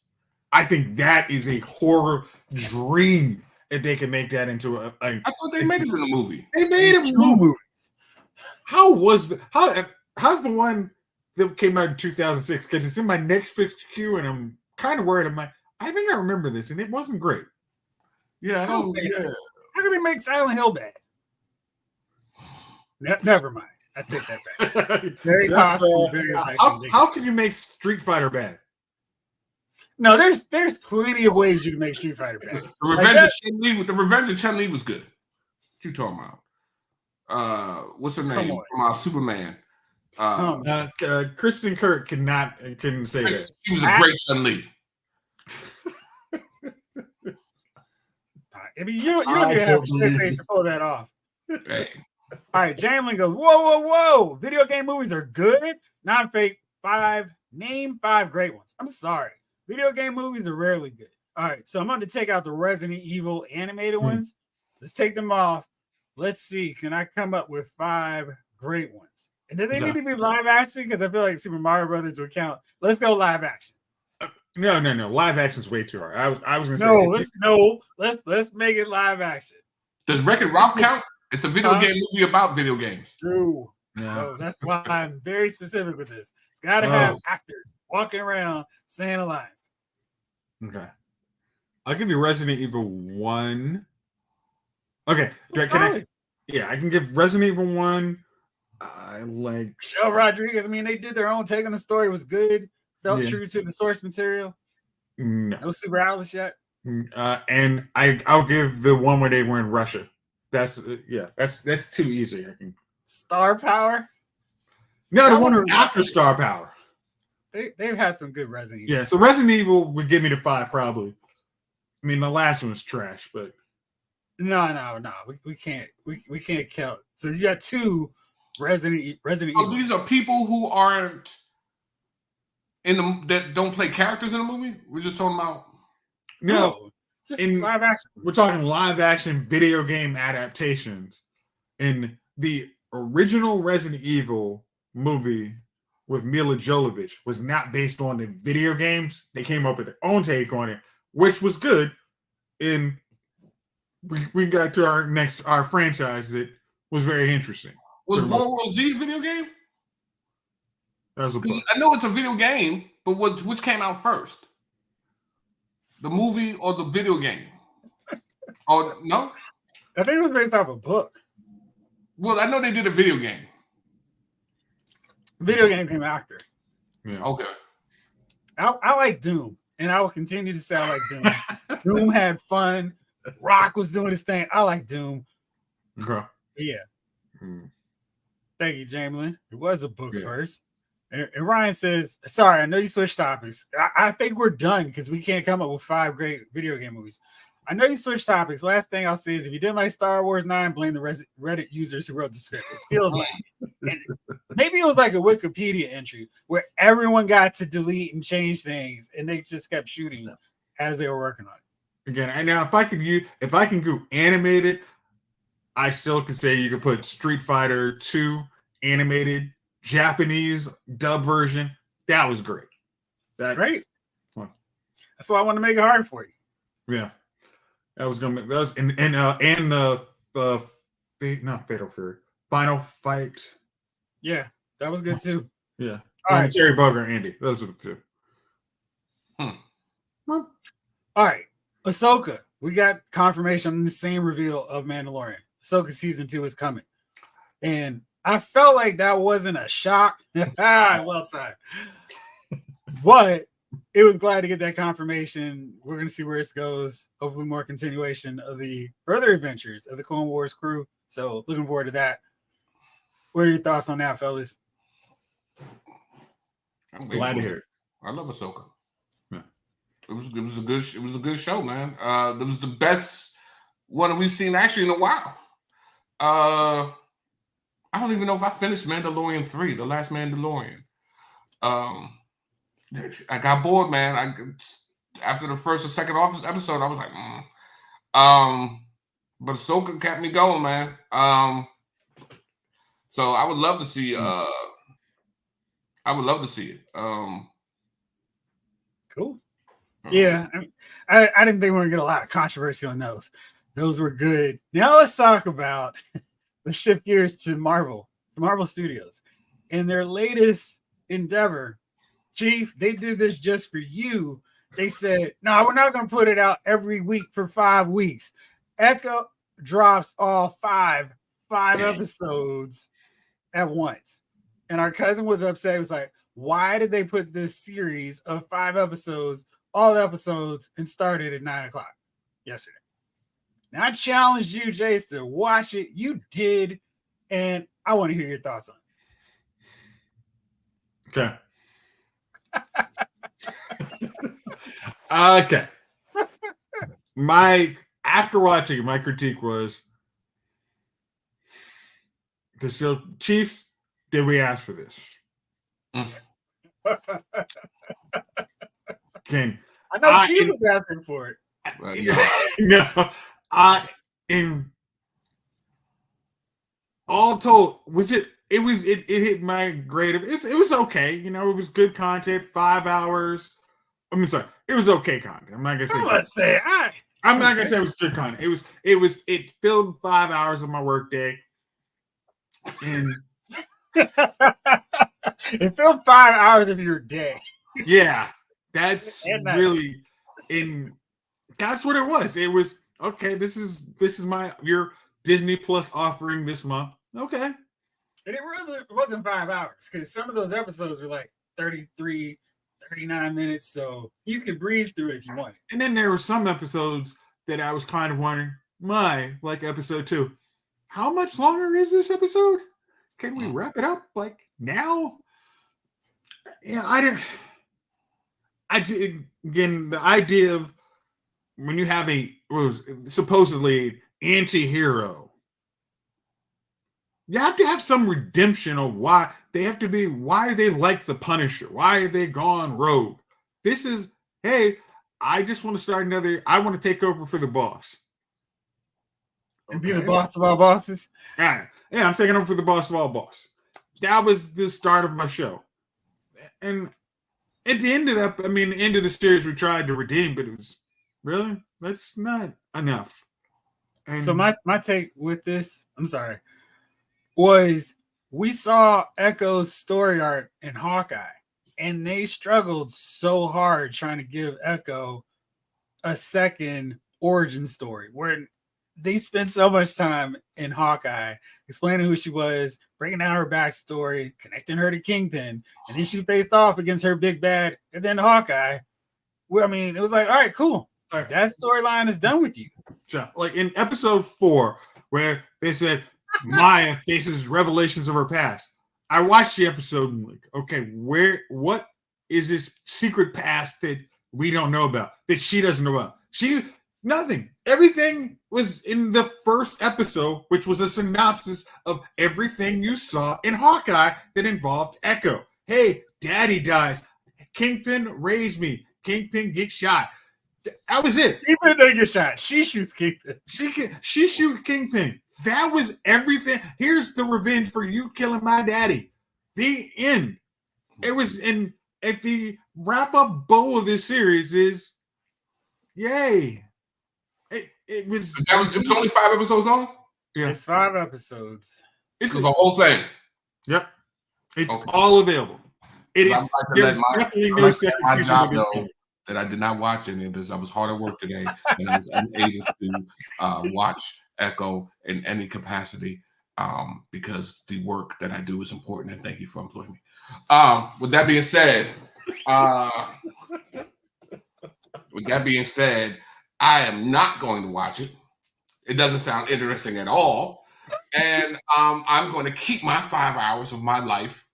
I think that is a horror dream if they can make that into a I thought they made it in a movie. They made it 2 movies. How's the one that came out in 2006? Because it's in my Netflix queue, and I'm kind of worried. I'm like, I think I remember this, and it wasn't great. Yeah, How can they make Silent Hill bad? Never mind. I take that back. It's very costly. How can you make Street Fighter bad? No, there's plenty of ways you can make Street Fighter bad. The Revenge of Chun-Li was good. What you talking about? What's her name? From Superman. Kristen Kirk couldn't say that. She was a great Chun-Li. I mean, you don't even have a face to pull that off. Hey. All right, Jamlin goes, whoa. Video game movies are good. Not fake. Name 5 great ones. I'm sorry. Video game movies are rarely good. All right, so I'm going to take out the Resident Evil animated ones. Let's take them off. Let's see. Can I come up with 5 great ones? And do they need to be live action? Because I feel like Super Mario Brothers would count. Let's go live action. No. Live action's way too hard. I was gonna say let's make it live action. Does Wreck-It Ralph count? It's a video game movie about video games. No, that's why I'm very specific with this. It's got to have actors walking around saying the lines. Okay. I'll give you Resident Evil 1. Okay. I can give Resident Evil 1. I like Michelle Rodriguez. I mean, they did their own take on the story. It was good. Felt true to the source material. No Super Alice yet. And I'll give the one where they were in Russia. That's too easy. I think. Star Power. No, the one after Star Power. They've had some good Resident Evil. Yeah, so Resident Evil would give me the 5 probably. I mean, the last one was trash, but no, we can't count. So you got 2 Resident Evil. These are people who aren't that don't play characters in the movie. We're just talking about just live action. We're talking live action video game adaptations. In the original Resident Evil movie with Mila Jovovich was not based on the video games. They came up with their own take on it, which was good. And we got to our franchise that was very interesting. Was World War Z a video game? That was I know it's a video game, but which came out first? The movie or the video game? Oh, no? I think it was based off a book. Well, I know they did a video game. Video game came after. Yeah. Okay. I like Doom, and I will continue to say I like Doom. Doom had fun. Rock was doing his thing. I like Doom. Okay. Yeah. Thank you, Jamelin. It was a book first. And Ryan says, sorry, I know you switched topics. I think we're done because we can't come up with 5 great video game movies. I know you switched topics. Last thing I'll say is if you didn't like Star Wars 9, blame the Reddit users who wrote the script. It feels like maybe it was like a Wikipedia entry where everyone got to delete and change things and they just kept shooting as they were working on it. Again, and now if I can go animated, I still can say you can put Street Fighter 2 animated Japanese dub version. That was great. Great. That's why I want to make it hard for you. Yeah. That was gonna not Fatal Fury. Final Fight. Yeah, that was good too. Yeah. All right. Terry Bogard and Andy. Those are the 2. All right. Ahsoka. We got confirmation on the same reveal of Mandalorian. Ahsoka season 2 is coming. And I felt like that wasn't a shock. Well timed. But it was glad to get that confirmation. We're going to see where this goes. Hopefully more continuation of the further adventures of the Clone Wars crew. So looking forward to that. What are your thoughts on that, fellas? I'm glad to hear it. I love Ahsoka. Yeah. It was a good show, man. It was the best one we've seen actually in a while. I don't even know if I finished Mandalorian 3, the last Mandalorian. I got bored, man. After the first or second episode, I was like, but Ahsoka kept me going, man. So I would love to see. I would love to see it. Cool. Yeah, I didn't think we were gonna get a lot of controversy on those. Those were good. Now let's talk about. Let's shift gears to Marvel Studios, and their latest endeavor. Chief, they did this just for you. They said, no, we're not going to put it out every week for 5 weeks. Echo drops all five episodes at once. And our cousin was upset. He was like, why did they put this series of 5 episodes, all episodes, and started at 9:00 yesterday? Now, I challenged you, Jace, to watch it. You did. And I want to hear your thoughts on it. Okay. Okay. After watching, my critique was the Chiefs. Did we ask for this? I know Chief was asking for it. No, in all told, was it? It hit my grade of it was okay. You know, it was good content. 5 hours. I mean, sorry, it was okay content. I'm not gonna say. Let's say I'm not gonna say it was good content. It filled 5 hours of my workday, and it filled 5 hours of your day. Yeah, that's really that's what it was. It was okay. This is your Disney Plus offering this month. Okay, and it really wasn't 5 hours because some of those episodes were like 33, 39 minutes, so you could breeze through it if you wanted. And then there were some episodes that I was kind of wondering, like episode 2, how much longer is this episode? Can we wrap it up like now? Yeah, again, the idea of when you have supposedly anti-hero, you have to have some redemption of why are they like the Punisher? Why are they gone rogue? This is, hey, I just want to start I want to take over for the boss. And be the boss of all bosses? Yeah, I'm taking over for the boss of all boss. That was the start of my show. And it ended up, the end of the series we tried to redeem, but it was really, that's not enough. And so my take with this, I'm sorry, was we saw Echo's story arc in Hawkeye, and they struggled so hard trying to give Echo a second origin story where they spent so much time in Hawkeye explaining who she was, breaking down her backstory, connecting her to Kingpin, and then she faced off against her big bad, and then Hawkeye. Well, it was like, all right, cool. All right, that storyline is done with you. Like in episode 4, where they said Maya faces revelations of her past. I watched the episode and like, okay, what is this secret past that we don't know about, that she doesn't know about? Nothing. Everything was in the first episode, which was a synopsis of everything you saw in Hawkeye that involved Echo. Hey, daddy dies. Kingpin raised me. Kingpin gets shot. That was it. Kingpin doesn't get shot. She shoots Kingpin. She shoots Kingpin. That was everything. Here's the revenge for you killing my daddy. The end. It was at the wrap-up bow of this series is, yay. It was only 5 episodes long? Yeah. It's 5 episodes. It's the whole thing. Yep. It's all available. It is definitely no second season of this game. That I did not watch any of this. I was hard at work today, and I was unable to watch Echo in any capacity because the work that I do is important, and thank you for employing me. With that being said, I am not going to watch it. It doesn't sound interesting at all. And I'm going to keep my 5 hours of my life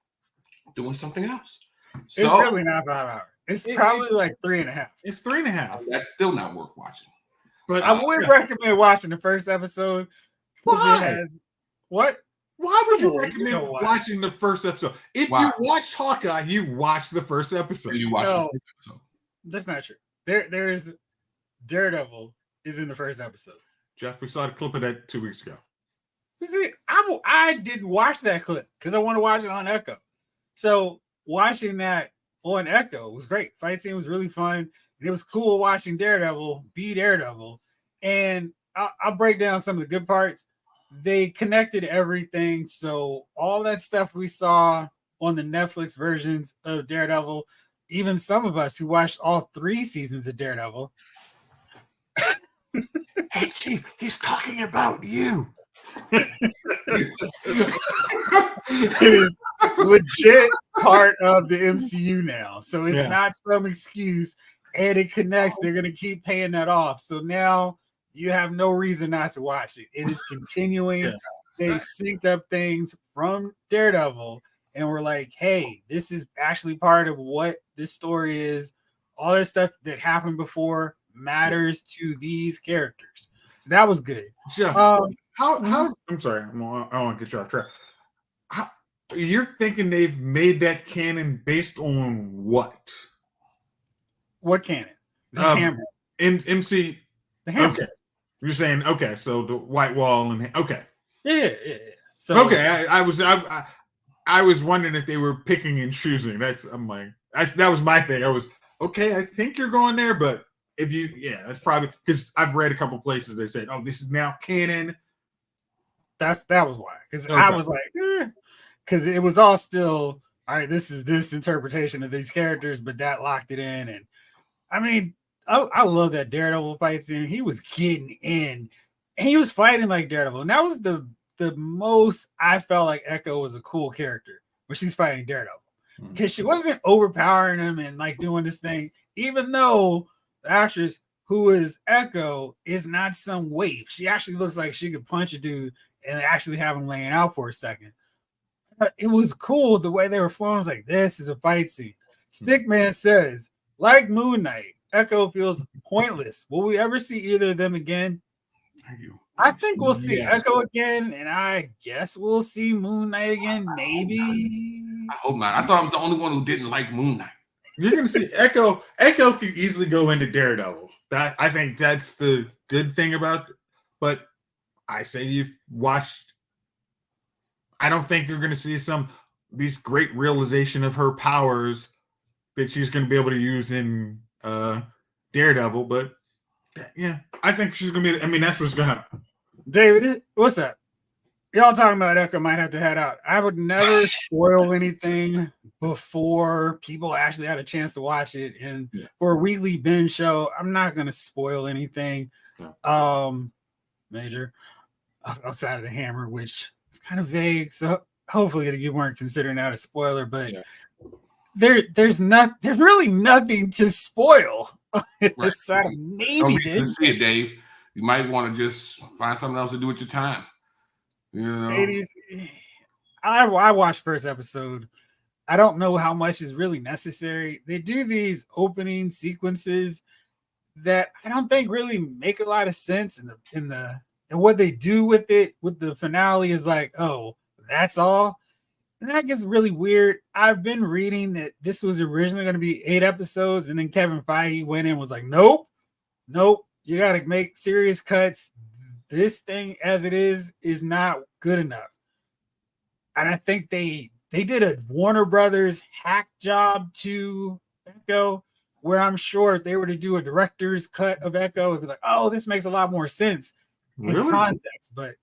doing something else. So, it's really not 5 hours. It's probably like 3.5. It's 3.5. That's still not worth watching. But I would recommend watching the first episode. Why? What? Why would you recommend watching the first episode? If you watched Hawkeye, you watched the first episode. You watched the first episode. That's not true. There is Daredevil is in the first episode. Jeff, we saw the clip of that 2 weeks ago. See, I didn't watch that clip because I want to watch it on Echo. So watching that on Echo was great. Fight scene was really fun. And it was cool watching Daredevil be Daredevil. And I'll break down some of the good parts. They connected everything. So all that stuff we saw on the Netflix versions of Daredevil, even some of us who watched all 3 seasons of Daredevil. Hey, Chief, he's talking about you. It is legit part of the MCU now. So it's not some excuse, and it connects. They're going to keep paying that off. So now you have no reason not to watch it. It is continuing. Yeah. They synced up things from Daredevil, and we're like, hey, this is actually part of what this story is. All that stuff that happened before matters to these characters. So that was good. Yeah. How I'm sorry, I don't want to get you off track. You're thinking they've made that canon based on what? What canon? The Hammer. MC. The Hammer. Okay. You're saying so the White Wall and okay. Yeah. So okay, I was wondering if they were picking and choosing. That was my thing. okay, I think you're going there, but if you, that's probably because I've read a couple places they said, oh, this is now canon. That was why, because I was like, because it was all still all right. This is this interpretation of these characters, but that locked it in. And I mean, I love that Daredevil fight scene. He was getting in, and he was fighting like Daredevil, and that was the most I felt like Echo was a cool character when she's fighting Daredevil, because she wasn't overpowering him and like doing this thing, even though the actress who is Echo is not some waif. She actually looks like she could punch a dude and actually have him laying out for a second. But it was cool the way they were flowing. I was like, this is a fight scene. Stickman says, like Moon Knight, Echo feels pointless. Will we ever see either of them again? I think we'll see Echo again, and I guess we'll see Moon Knight again, maybe. I hope not. I thought I was the only one who didn't like Moon Knight. You're gonna see Echo. Echo could easily go into Daredevil. That I think that's the good thing about it. But I say you've watched. I don't think you're gonna see these great realization of her powers that she's gonna be able to use in Daredevil. But yeah, I think she's gonna be. I mean, that's what's gonna happen. David, what's up? Y'all talking about Echo might have to head out. I would never spoil anything before people actually had a chance to watch it. And for a weekly binge show, I'm not going to spoil anything major outside of the hammer, which is kind of vague. So hopefully you weren't considering that a spoiler, but there's really nothing to spoil. Outside of maybe no reason to see it, Dave. You might want to just find something else to do with your time. You know, 80s. I watched first episode. I don't know how much is really necessary. They do these opening sequences that I don't think really make a lot of sense in what they do with it. With the finale is like, oh, that's all. And that gets really weird. I've been reading that this was originally going to be 8 episodes, and then Kevin Feige went in and was like, nope, you got to make serious cuts. This thing as it is not good enough. And I think they did a Warner Brothers hack job to Echo, where I'm sure if they were to do a director's cut of Echo, it'd be like, oh, this makes a lot more sense in context. But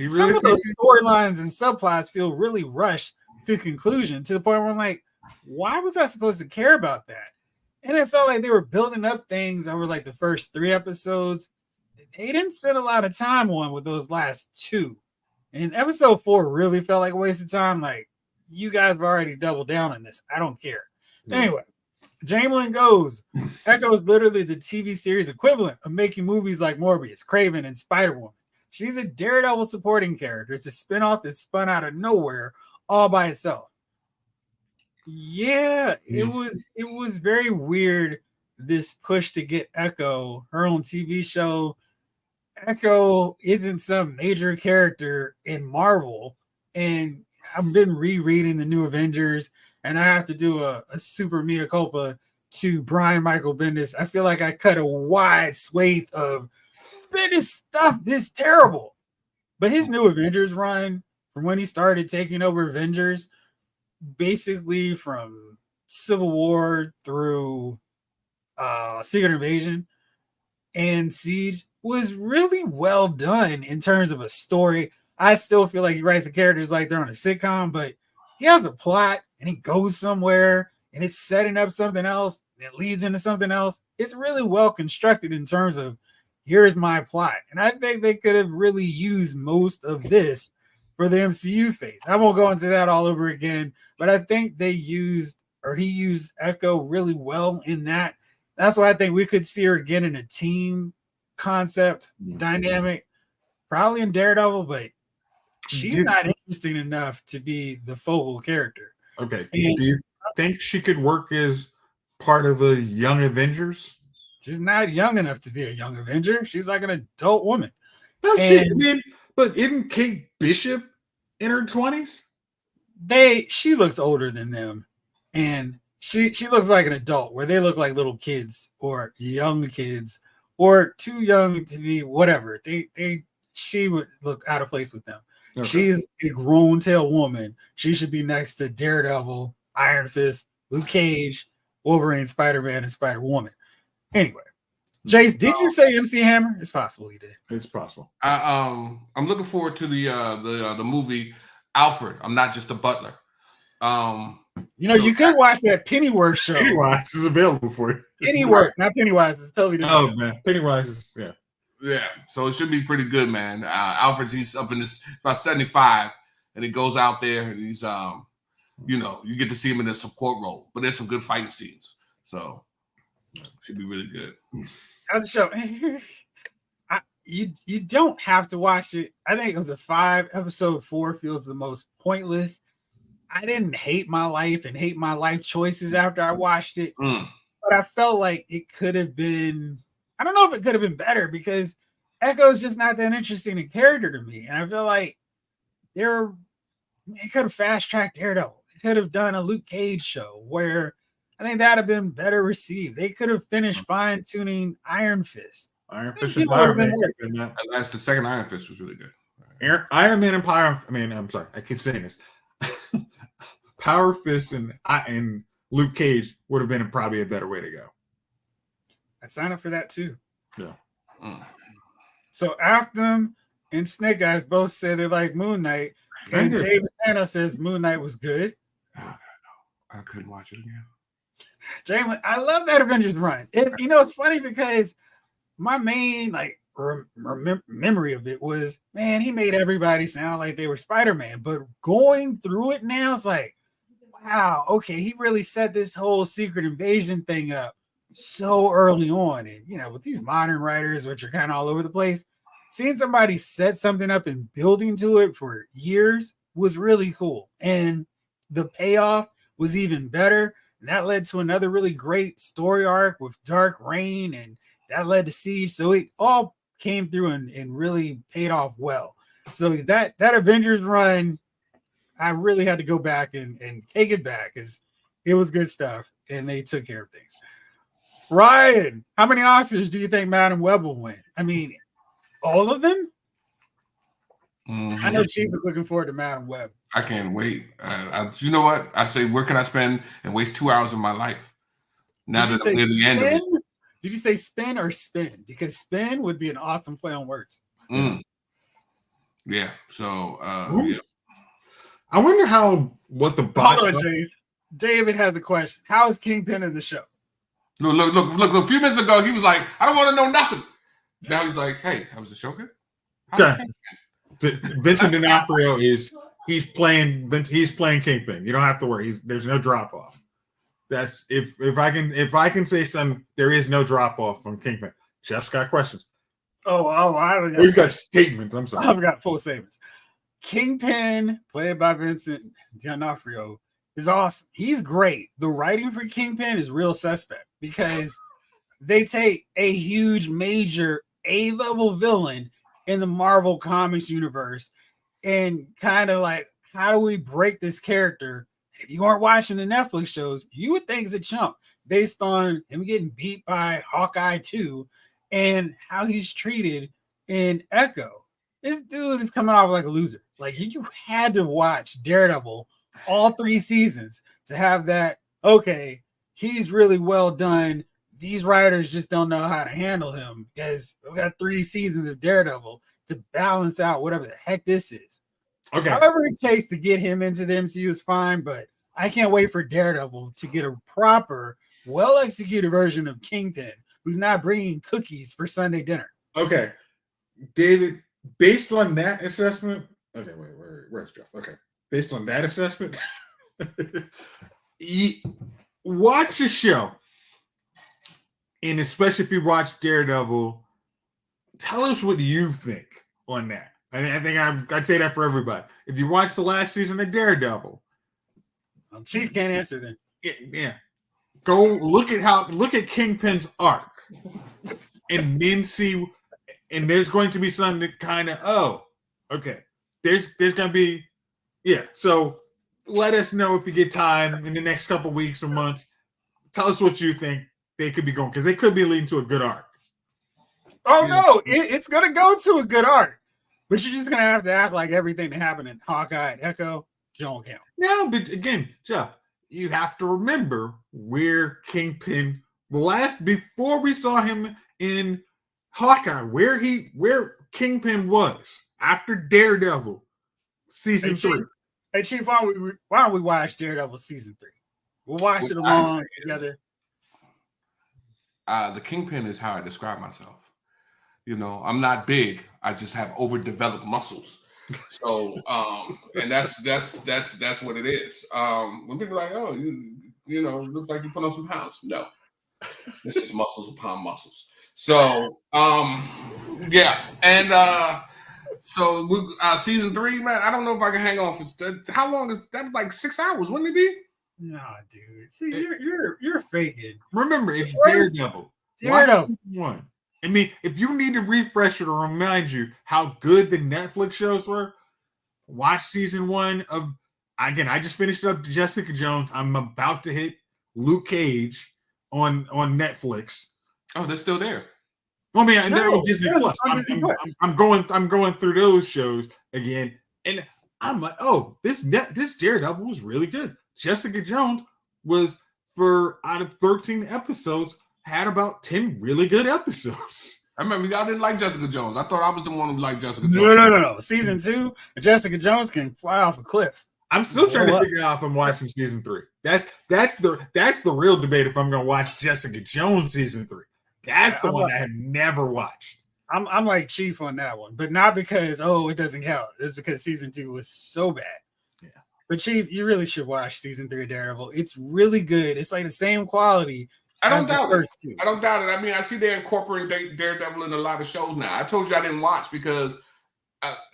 some of those storylines and subplots feel really rushed to conclusion, to the point where I'm like, why was I supposed to care about that? And it felt like they were building up things over like the first 3 episodes. They didn't spend a lot of time on with those last 2. And episode 4 really felt like a waste of time. Like, you guys have already doubled down on this. I don't care. Anyway, Jamelin goes, Echo is literally the TV series equivalent of making movies like Morbius, Kraven, and Spider-Woman. She's a Daredevil supporting character. It's a spinoff that spun out of nowhere all by itself. Yeah, it was very weird, this push to get Echo her own TV show. Echo isn't some major character in Marvel, and I've been rereading the New Avengers, and I have to do a super mea culpa to Brian Michael Bendis. I feel like I cut a wide swathe of Bendis stuff this terrible, but his New Avengers run from when he started taking over Avengers, basically from Civil War through Secret Invasion and Siege, was really well done in terms of a story. I still feel like he writes the characters like they're on a sitcom, but he has a plot and he goes somewhere and it's setting up something else that leads into something else. It's really well constructed in terms of here's my plot. And I think they could have really used most of this for the MCU phase. I won't go into that all over again, but I think he used Echo really well in that. That's why I think we could see her again in a team concept dynamic, probably in Daredevil, but she's not interesting enough to be the focal character. Okay. And do you think she could work as part of a Young Avengers? She's not young enough to be a Young Avenger. She's like an adult woman. No, but isn't Kate Bishop in her 20s? She looks older than them, and she looks like an adult, where they look like little kids or young kids or too young to be whatever. She would look out of place with them. Okay. She's a grown tail woman. She should be next to Daredevil, Iron Fist, Luke Cage, Wolverine, Spider-Man, and Spider-Woman. Anyway, Jace, did you say MC Hammer? It's possible he did. It's possible. I'm looking forward to the movie Alfred. I'm not just a butler. You could watch that Pennyworth show. Pennywise is available for you. Pennyworth, not Pennywise. It's totally different. Oh man, Pennywise is yeah. So it should be pretty good, man. Alfred, he's up in this about 75, and he goes out there and he's you get to see him in a support role, but there's some good fight scenes, so should be really good. How's the show? You don't have to watch it. I think of the 5, episode 4 feels the most pointless. I didn't hate my life and hate my life choices after I watched it, but I felt like it could have been. I don't know if it could have been better because Echo's just not that interesting a character to me, and I feel like they could have fast tracked Daredevil. They could have done a Luke Cage show where I think that'd have been better received. They could have finished fine tuning Iron Fist. Iron Fist and Iron Man. That's the second Iron Fist was really good. Iron Man and I'm sorry, I keep saying this. Power Fist and Luke Cage would have been probably a better way to go. I'd sign up for that too. Yeah. So Afton and Snake Eyes both said they like Moon Knight, and David Hanna says Moon Knight was good. I couldn't watch it again. Jalen, I love that Avengers run. It's funny because my main memory of it was, man, he made everybody sound like they were Spider-Man. But going through it now, it's like, wow, okay, he really set this whole Secret Invasion thing up so early on. And, with these modern writers, which are kind of all over the place, seeing somebody set something up and building to it for years was really cool. And the payoff was even better. And that led to another really great story arc with Dark Reign, and that led to Siege. So it all came through and really paid off well. So that Avengers run, I really had to go back and take it back because it was good stuff, and they took care of things. Ryan, how many Oscars do you think Madam Web will win? I mean, all of them? Mm-hmm. I know Chief is looking forward to Madam Web. I can't wait. You know what? I say, where can I spend and waste 2 hours of my life? Now that I'm near the end of it. Did you say spin or spin? Because spin would be an awesome play on words. Yeah. So, yeah. I wonder what the box. Hold on, Jace. David has a question. How is Kingpin in the show? Look. A few minutes ago, he was like, I don't want to know nothing. Now he's like, hey, how was the show good? Vincent D'Onofrio he's playing Kingpin. You don't have to worry. There's no drop off. That's if I can say something, there is no drop off from Kingpin. Jeff's got questions. He's got statements. I'm sorry. I've got full statements. Kingpin, played by Vincent D'Onofrio, is awesome. He's great. The writing for Kingpin is real suspect because they take a huge, major A-level villain in the Marvel Comics universe and kind of like, how do we break this character? If you aren't watching the Netflix shows, you would think it's a chump based on him getting beat by Hawkeye 2 and how he's treated in Echo. This dude is coming off like a loser. Like, you had to watch Daredevil all 3 seasons to have that, okay, he's really well done. These writers just don't know how to handle him because we've got 3 seasons of Daredevil to balance out whatever the heck this is. Okay. However it takes to get him into the MCU is fine, but I can't wait for Daredevil to get a proper, well-executed version of Kingpin who's not bringing cookies for Sunday dinner. Okay. David, based on that assessment, okay, where's Jeff? Okay. Based on that assessment, watch the show. And especially if you watch Daredevil, tell us what you think on that. I think I'd say that for everybody. If you watch the last season of Daredevil, Chief can't answer then. Yeah. Go look at Kingpin's arc. And then see, and there's going to be something that kind of, okay. There's gonna be, so let us know if you get time in the next couple weeks or months. Tell us what you think they could be going, because they could be leading to a good arc. Oh no, it's gonna go to a good arc. But you're just going to have to act like everything that happened in Hawkeye and Echo don't count. No, but again, Jeff, you have to remember where Kingpin before we saw him in Hawkeye, where Kingpin was after Daredevil season 3. Hey Chief, why don't we watch Daredevil season 3? We'll watch it along together. The Kingpin is how I describe myself. You know, I'm not big. I just have overdeveloped muscles. So, and that's what it is. When people are like, oh, you know, looks like you put on some pounds. No, it's just muscles upon muscles. So, yeah, and so season 3, man. I don't know if I can hang on for how long is that? Like 6 hours, wouldn't it be? Nah, dude. See, you're faking. Remember, it's Daredevil. Watch season 1. I mean, if you need to refresh it or remind you how good the Netflix shows were, watch season 1 of. Again, I just finished up Jessica Jones. I'm about to hit Luke Cage on Netflix. Oh, they're still there. Well, I mean, they're on Disney Plus. I'm going through those shows again, and I'm like, oh, this Daredevil was really good. Jessica Jones was, out of 13 episodes, had about 10 really good episodes. I remember y'all didn't like Jessica Jones. I thought I was the one who liked Jessica Jones. No. Season 2, Jessica Jones can fly off a cliff. I'm still trying to figure out if I'm watching season 3. That's the real debate if I'm going to watch Jessica Jones season 3. That's the one I have never watched. I'm like Chief on that one, but not because it doesn't count. It's because season 2 was so bad. Yeah. But Chief, you really should watch season 3 of Daredevil. It's really good. It's like the same quality. I don't doubt it. I don't doubt it. I mean, I see they're incorporating Daredevil in a lot of shows now. I told you I didn't watch because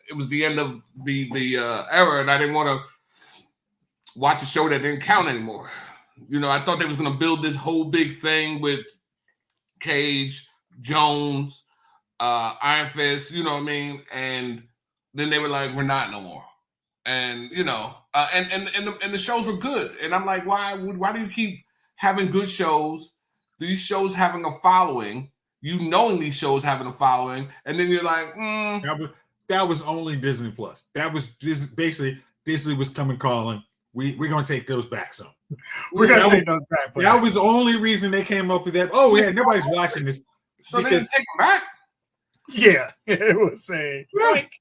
it was the end of the era, and I didn't want to watch a show that didn't count anymore. You know, I thought they was going to build this whole big thing with Cage, Jones, Iron Fist, you know what I mean? And then they were like, we're not no more. And, you know, and the shows were good. And I'm like, why do you keep having good shows, these shows having a following, you knowing these shows having a following, and then you're like, That was only Disney Plus. That was basically Disney was coming calling. We're gonna take those back soon. We're gonna take those back. That was the only reason they came up with that. Oh yeah, nobody's watching this. So they didn't take them back. Yeah, it was saying. Like,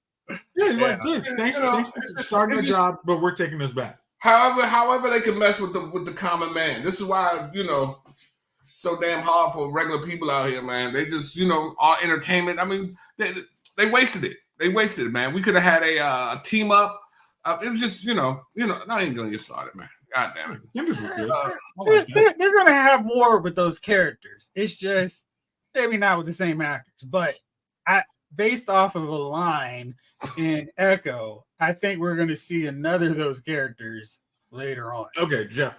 good. Thanks for starting the job, but we're taking this back. However, they can mess with the common man. This is why, you know, so damn hard for regular people out here, man. They just, you know, all entertainment. I mean, they wasted it. They wasted it, man. We could have had a team up. It was just, you know, not even gonna get started, man. God damn it. They're gonna have more with those characters. It's just maybe not with the same actors, but based off of a line in Echo, I think we're going to see another of those characters later on. Okay, Jeff,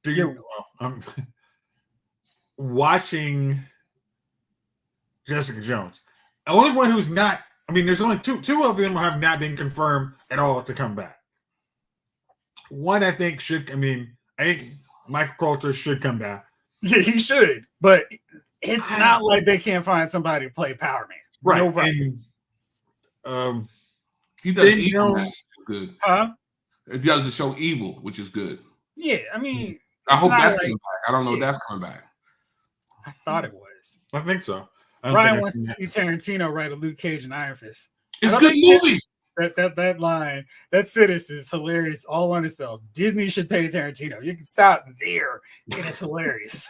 do you watching Jessica Jones? The only one who's not, I mean, there's only two of them have not been confirmed at all to come back. One, I think Michael Coulter should come back. Yeah, he should, but it's not like they can't find somebody to play Power Man. Right. No problem. And, he does Evil, which is good. Huh? He does the show Evil, which is good. Yeah, I mean, I hope that's coming back. I don't know if that's coming back. I thought it was. I think so. Ryan wants to see Tarantino write a Luke Cage and Iron Fist. It's a good movie. That line, that sentence is hilarious all on itself. Disney should pay Tarantino. You can stop there, and it's hilarious.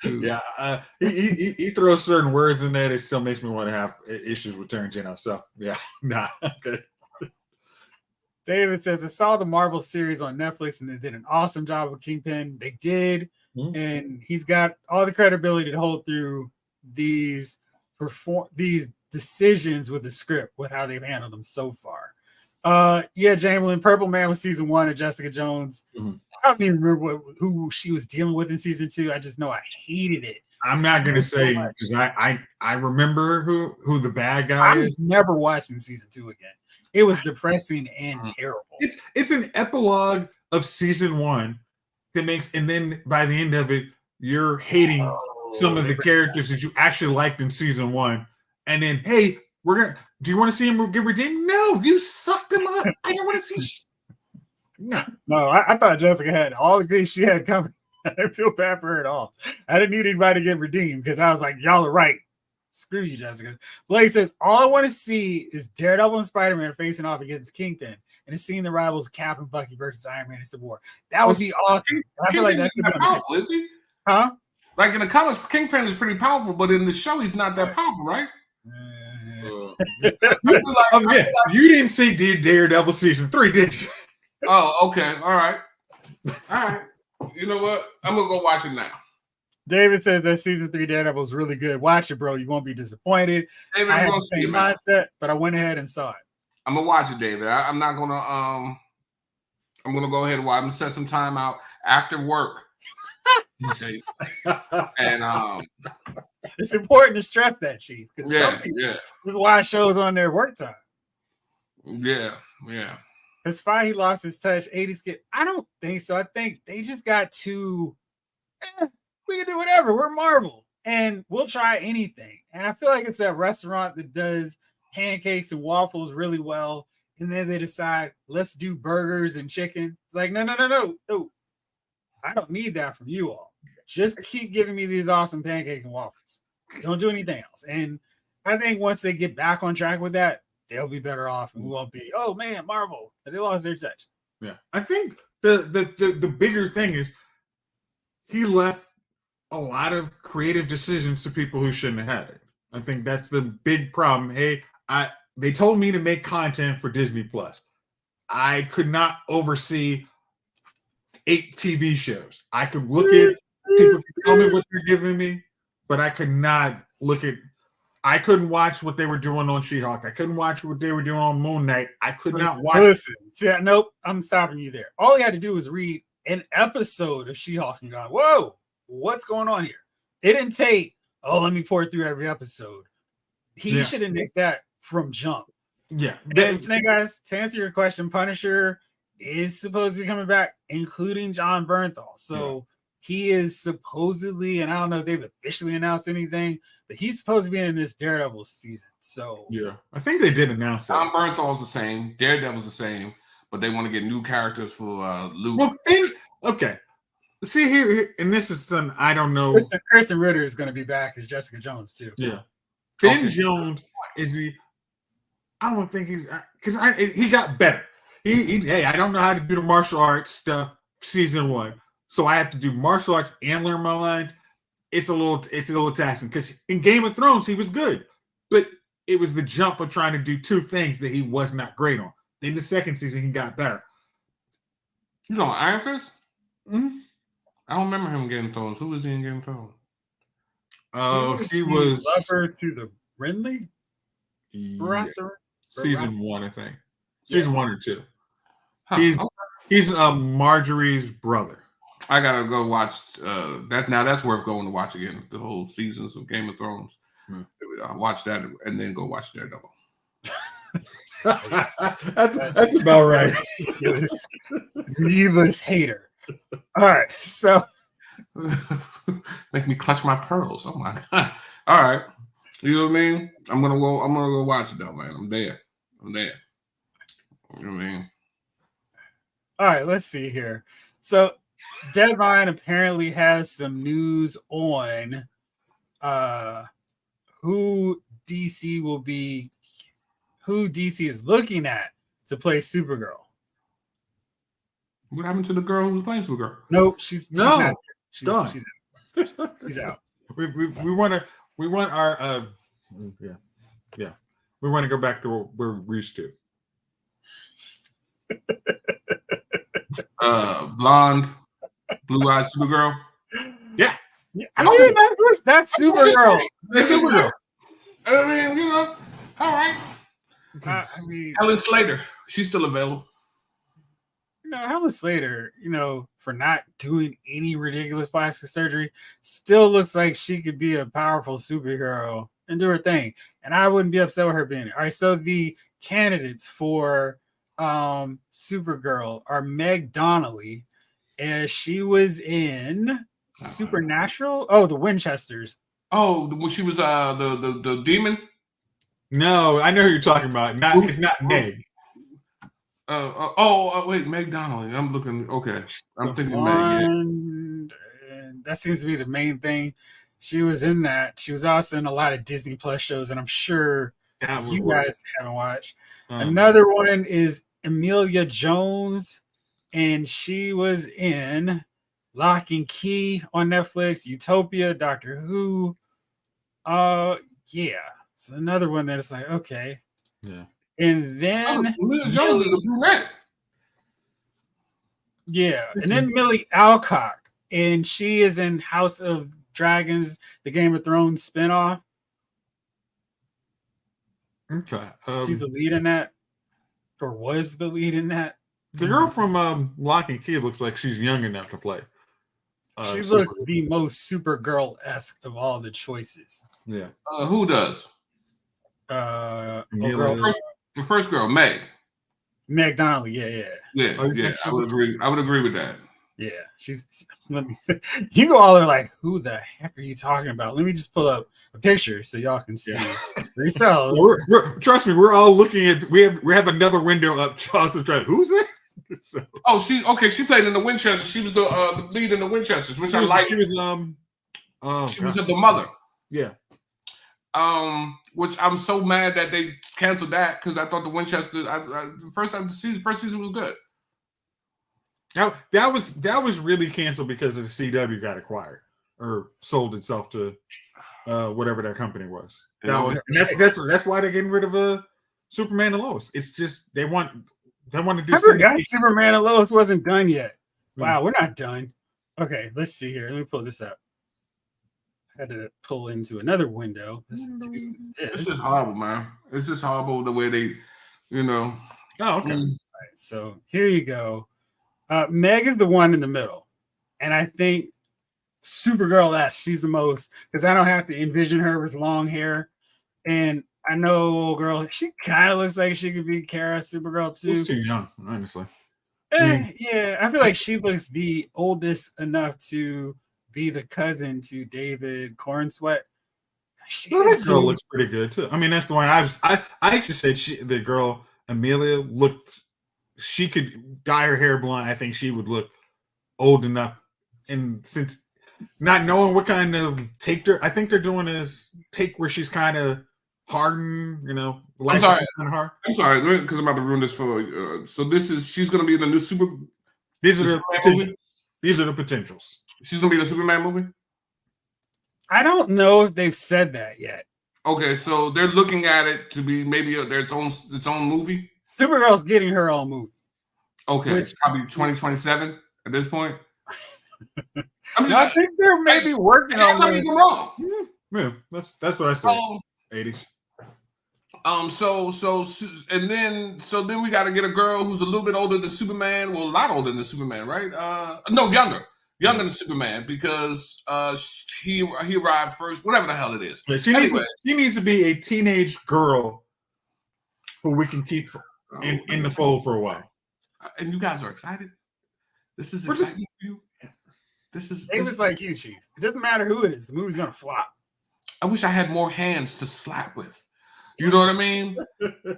Yeah, he throws certain words in there that still makes me want to have issues with Tarantino. So yeah, okay. David says, I saw the Marvel series on Netflix and they did an awesome job with Kingpin. They did, and he's got all the credibility to hold through these decisions with the script, with how they've handled them so far. Jamelin, Purple Man was season 1 of Jessica Jones. I don't even remember who she was dealing with in season 2. I just know I hated it. I'm not going to say because I remember who the bad guy is. I'm never watching season 2 again. It was depressing and terrible. It's an epilogue of season 1 that makes, and then by the end of it, you're hating some of the characters that you actually liked in season 1. And then, hey, do you want to see him get redeemed? No, you sucked him up. I don't want to see. No, I thought Jessica had all the grief she had coming. I didn't feel bad for her at all. I didn't need anybody to get redeemed because I was like, y'all are right. Screw you, Jessica. Blake says, all I want to see is Daredevil and Spider-Man facing off against Kingpin and seeing the rivals Cap and Bucky versus Iron Man in Civil War. That would be awesome. I feel like that could be powerful, is he? Huh? Like in the comics, Kingpin is pretty powerful, but in the show, he's not that powerful, right? You didn't see Daredevil season 3, did you? Oh, okay. All right. You know what? I'm gonna go watch it now. David says that season 3 Daredevil is really good. Watch it, bro. You won't be disappointed. David, I had the same mindset, but I went ahead and saw it. I'm gonna watch it, David. I'm not gonna I'm gonna go ahead and watch. I'm gonna set some time out after work. Okay. And it's important to stress that, Chief. Because this is why it shows on their work time. Yeah. That's why he lost his touch. 80s kid. I don't think so. I think they just got too. We can do whatever. We're Marvel, and we'll try anything. And I feel like it's that restaurant that does pancakes and waffles really well, and then they decide let's do burgers and chicken. It's like no. I don't need that from you all. Just keep giving me these awesome pancakes and waffles. Don't do anything else. And I think once they get back on track with that, they'll be better off, and we won't be, oh man, Marvel, they lost their touch. Yeah, I think the bigger thing is he left a lot of creative decisions to people who shouldn't have had it. I think that's the big problem. Hey, they told me to make content for Disney Plus. I could not oversee 8 TV shows. I could look at people could tell me what they're giving me, but I could not look at. I couldn't watch what they were doing on She-Hulk. I couldn't watch what they were doing on Moon Knight. I could not watch. Listen, see, nope, I'm stopping you there. All he had to do was read an episode of She-Hulk and go, whoa, what's going on here? It didn't take, let me pour through every episode. He should have nixed that from jump. Yeah. And Snake Eyes, to answer your question, Punisher is supposed to be coming back, including John Bernthal. So he is supposedly, and I don't know if they've officially announced anything, but he's supposed to be in this Daredevil season. So yeah, I think they did announce that. John Bernthal's the same, Daredevil's the same, but they want to get new characters for Luke. Well, okay. See here, and this is something I don't know. Kristen Ritter is going to be back as Jessica Jones too. Yeah, Ben Jones is he? I don't think he's because he got better. Hey, I don't know how to do the martial arts stuff. Season 1, so I have to do martial arts and learn my lines. It's a little taxing because in Game of Thrones he was good, but it was the jump of trying to do 2 things that he was not great on. In the second season, he got better. He's on Iron Fist? Mm-hmm. I don't remember him in Game of Thrones. Who was he in Game of Thrones? Oh, he was lover to the Renly. Season 1, I think. Season 1 or 2. Huh. He's Marjorie's brother. I gotta go watch that now. That's worth going to watch again. The whole seasons of Game of Thrones. I'll watch that and then go watch Daredevil. that's about right. Needless hater. All right, so make me clutch my pearls. Oh my god! All right, you know what I mean. I'm gonna go watch it though, man. I'm there. You know what I mean. All right, let's see here. So Deadline apparently has some news on who DC is looking at to play Supergirl. What happened to the girl who was playing Supergirl? Nope, she's not. She's out. She's out. We want our we want to go back to where we used to. Blonde, blue-eyed Supergirl. Yeah. I mean, that's Supergirl. That's Supergirl. I mean, you know, all right. I mean, Helen Slater, she's still available. You know, Helen Slater, for not doing any ridiculous plastic surgery, still looks like she could be a powerful superhero and do her thing. And I wouldn't be upset with her being it. All right, so the candidates for Supergirl are Meg Donnelly, as she was in Supernatural. Oh, the Winchesters. Oh, when she was the demon. No, I know who you're talking about. It's not Meg. Wait, Meg Donnelly. I'm looking. Okay, I'm thinking blonde, Meg. That seems to be the main thing. She was in that. She was also in a lot of Disney Plus shows, and I'm sure you guys haven't watched. Another one is Emilia Jones, and she was in Lock and Key on Netflix, Utopia, Doctor Who. Yeah. It's another one that is like, okay. Yeah. And then Emilia Jones is a brunette. Yeah. And then Millie Alcock, and she is in House of Dragons, the Game of Thrones spinoff. Okay. She's the lead in that, or was the lead in that. The girl from Lock and Key looks like she's young enough to play. She looks the most Supergirl-esque of all the choices. Yeah. Who does? The first girl, Meg. Meg Donnelly. Yeah. I would agree. I would agree with that. Yeah, let me. You go all are like, who the heck are you talking about? Let me just pull up a picture so y'all can see for yourselves. Trust me, we're all looking at. We have another window up. Charles trying. Who's it? So. Oh, she played in the Winchester. She was the lead in the Winchesters, which I like. She was the mother. Yeah. Which I'm so mad that they canceled that because I thought the Winchester. The first season was good. That was really canceled because of the CW got acquired or sold itself to whatever that company was. That's why they're getting rid of Superman and Lois. It's just they want to do. I forgot Superman and Lois wasn't done yet. Wow, we're not done. Okay, let's see here. Let me pull this up. I had to pull into another window. It's just horrible, man. It's just horrible the way they, Oh, okay. All right, so here you go. Meg is the one in the middle, and I think Supergirl-esque. She's the most because I don't have to envision her with long hair, and I know girl. She kind of looks like she could be Kara Supergirl too. She's too young, honestly. Yeah, I feel like she looks the oldest enough to be the cousin to David Cornsweet. That girl looks pretty good too. I mean, that's the one I actually said the girl Amelia looked. She could dye her hair blonde. I think she would look old enough. And since not knowing what kind of take I think they're doing is take where she's kind of hardened, I'm sorry. Kind of hard. I'm sorry because I'm about to ruin this for. So she's going to be in the new Super. These are the potentials. She's going to be in the Superman movie. I don't know if they've said that yet. Okay, so they're looking at it to be maybe its own movie. Supergirl's getting her own movie. Okay, it's probably 2027 at this point. I think they're maybe working on this. Yeah, that's what I said. 80s. So then we got to get a girl who's a little bit older than Superman. Well, a lot older than Superman, right? No, younger than Superman because he arrived first. Whatever the hell it is. Yeah, she needs to be a teenage girl who we can keep in the fold for a while. And you guys are excited. This is exciting for you. It was like you, Chief. It doesn't matter who it is. The movie's gonna flop. I wish I had more hands to slap with. You know what I mean?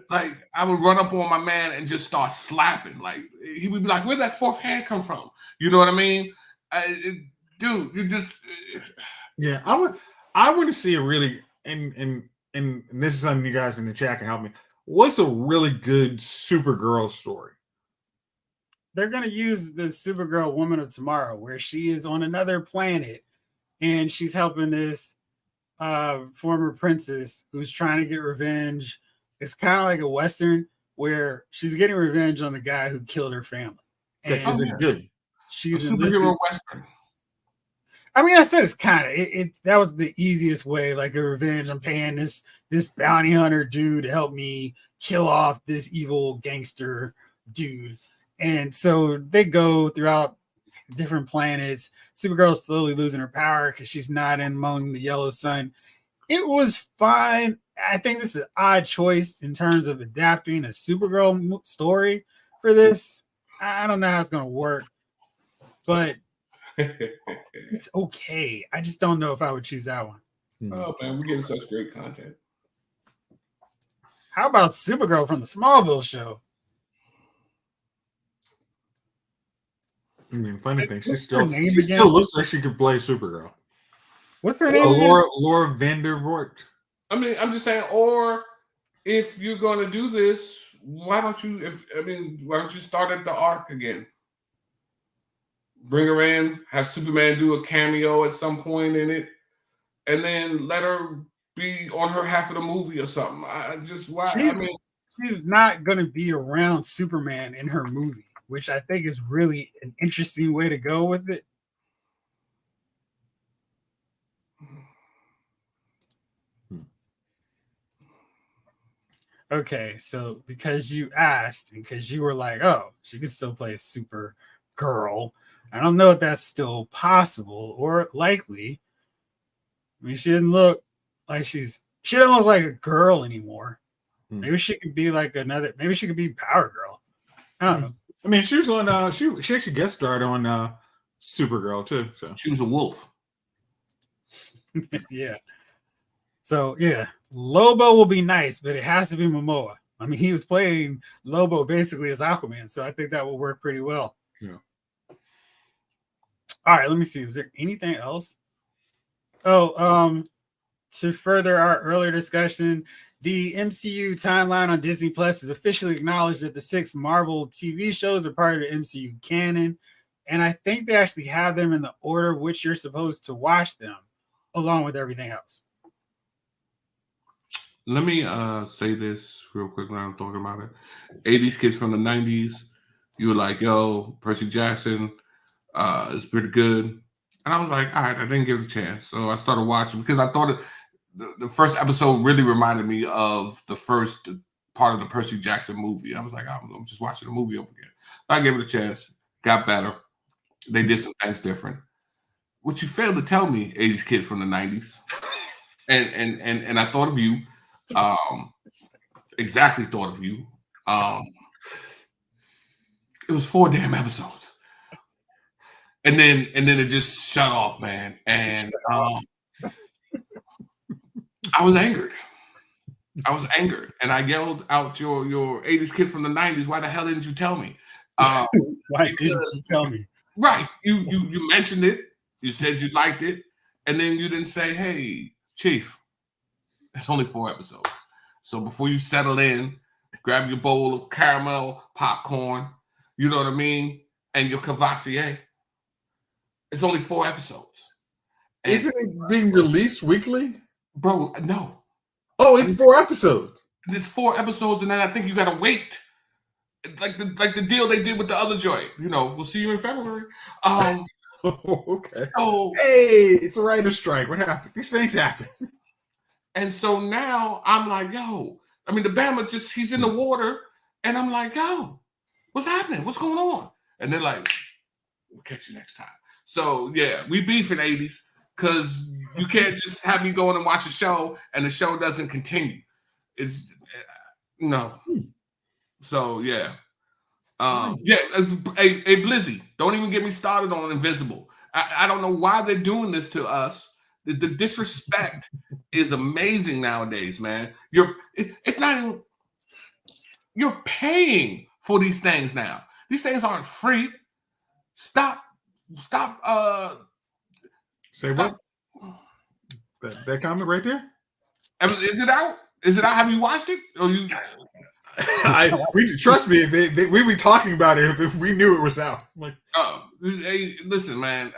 Like I would run up on my man and just start slapping. Like he would be like, "Where'd that fourth hand come from?" You know what I mean? Dude, you just. Yeah, I want to see a really and this is something you guys in the chat can help me. What's a really good Supergirl story? They're going to use the Supergirl Woman of Tomorrow, where she is on another planet and she's helping this former princess who's trying to get revenge. It's kind of like a Western where she's getting revenge on the guy who killed her family. And is it good? She's a superhero Western. I mean, I said it's kind of that was the easiest way, like a revenge. I'm paying this bounty hunter dude to help me kill off this evil gangster dude. And so they go throughout different planets. Supergirl's slowly losing her power because she's not in among the yellow sun. It was fine. I think this is an odd choice in terms of adapting a Supergirl story for this. I don't know how it's going to work, but it's okay. I just don't know if I would choose that one. Oh, man, we're getting such great content. How about Supergirl from the Smallville show? I mean, funny thing, she What's her still name she again? still looks like she could play Supergirl. What's her name? Laura Vandervoort. I mean, I'm just saying, or if you're gonna do this, why don't you start at the arc again? Bring her in, have Superman do a cameo at some point in it, and then let her be on her half of the movie or something. She's not gonna be around Superman in her movie, which I think is really an interesting way to go with it. Okay, so because you asked, because you were like, oh, she could still play Super Girl. I don't know if that's still possible or likely. I mean, she didn't look like she doesn't look like a girl anymore. Maybe she could be like maybe she could be Power Girl. I don't know. I mean, she was on she actually guest starred on Supergirl too. So she was a wolf. Yeah. So yeah, Lobo will be nice, but it has to be Momoa. I mean, he was playing Lobo basically as Aquaman, so I think that will work pretty well. Yeah. All right, let me see. Was there anything else? Oh, to further our earlier discussion, the MCU timeline on Disney Plus has officially acknowledged that the 6 Marvel TV shows are part of the MCU canon, and I think they actually have them in the order of which you're supposed to watch them, along with everything else. Let me say this real quick when I'm talking about it. 80s kids from the 90s, you were like, yo, Percy Jackson is pretty good. And I was like, all right, I didn't give it a chance. So I started watching because I thought the first episode really reminded me of the first part of the Percy Jackson movie. I was like, I'm just watching the movie over again. I gave it a chance, got better. They did some things different. What you failed to tell me, 80s kids from the 90s, and I thought of you. Exactly thought of you. It was 4 damn episodes, and then it just shut off, man. And I was angered. And I yelled out, "Your 80s kid from the 90s. Why the hell didn't you tell me? Why didn't you tell me?" Right? You mentioned it. You said you liked it, and then you didn't say, "Hey, Chief, it's only 4 episodes." So before you settle in, grab your bowl of caramel popcorn, you know what I mean, and your Cavassier. It's only 4 episodes. And isn't it being released weekly? Bro, no. Oh, it's 4 episodes. It's 4 episodes, and then I think you gotta wait. Like the deal they did with the other joint. You know, we'll see you in February. Okay. So, hey, it's a writer's strike. What happened? These things happen. And so now I'm like, yo, I mean, the Bama he's in the water, and I'm like, yo, what's happening? What's going on? And they're like, we'll catch you next time. So yeah, we beef in 80s because you can't just have me going and watch a show and the show doesn't continue. It's no. So yeah. Hey, Blizzy, don't even get me started on Invincible. I don't know why they're doing this to us. The disrespect is amazing nowadays, man. It's not even, you're paying for these things now. These things aren't free. Stop. Say what? That comment right there? Is it out? Have you watched it? Or you? Trust me. We'd be talking about it if we knew it was out. Like, hey, listen, man.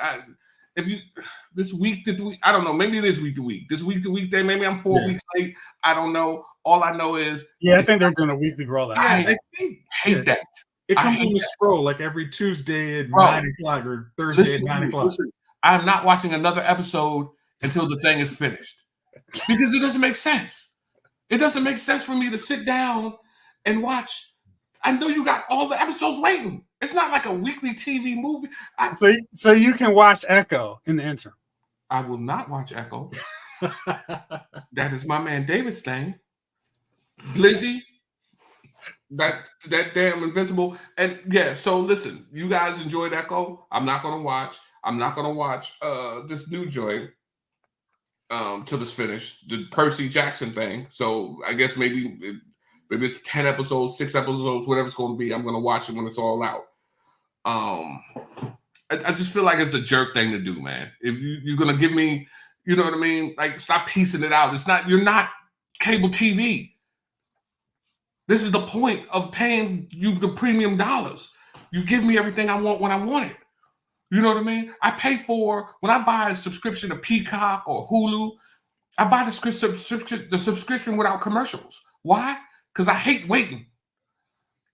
This week to week, I don't know. Maybe it is week to week. This week to week day, maybe I'm 4 weeks late. I don't know. All I know is, I think they're doing a weekly rollout. I hate that. It comes on the scroll like every Tuesday at 9 o'clock or Thursday at 9 o'clock. I'm not watching another episode until the thing is finished because it doesn't make sense. It doesn't make sense for me to sit down and watch. I know you got all the episodes waiting. It's not like a weekly TV movie. So you can watch Echo in the interim. I will not watch Echo. That is my man David's thing. Blizzy, that damn Invincible. And yeah, so listen, you guys enjoyed Echo. I'm not gonna watch this new joint till it's finished, the Percy Jackson thing. So I guess maybe it's 10 episodes, 6 episodes, whatever it's going to be. I'm going to watch it when it's all out. I just feel like it's the jerk thing to do, man. If you're gonna give me, you know what I mean? Like, stop piecing it out. You're not cable TV. This is the point of paying you the premium dollars. You give me everything I want when I want it. You know what I mean? I pay for, when I buy a subscription to Peacock or Hulu, I buy the subscription without commercials. Why? Because I hate waiting.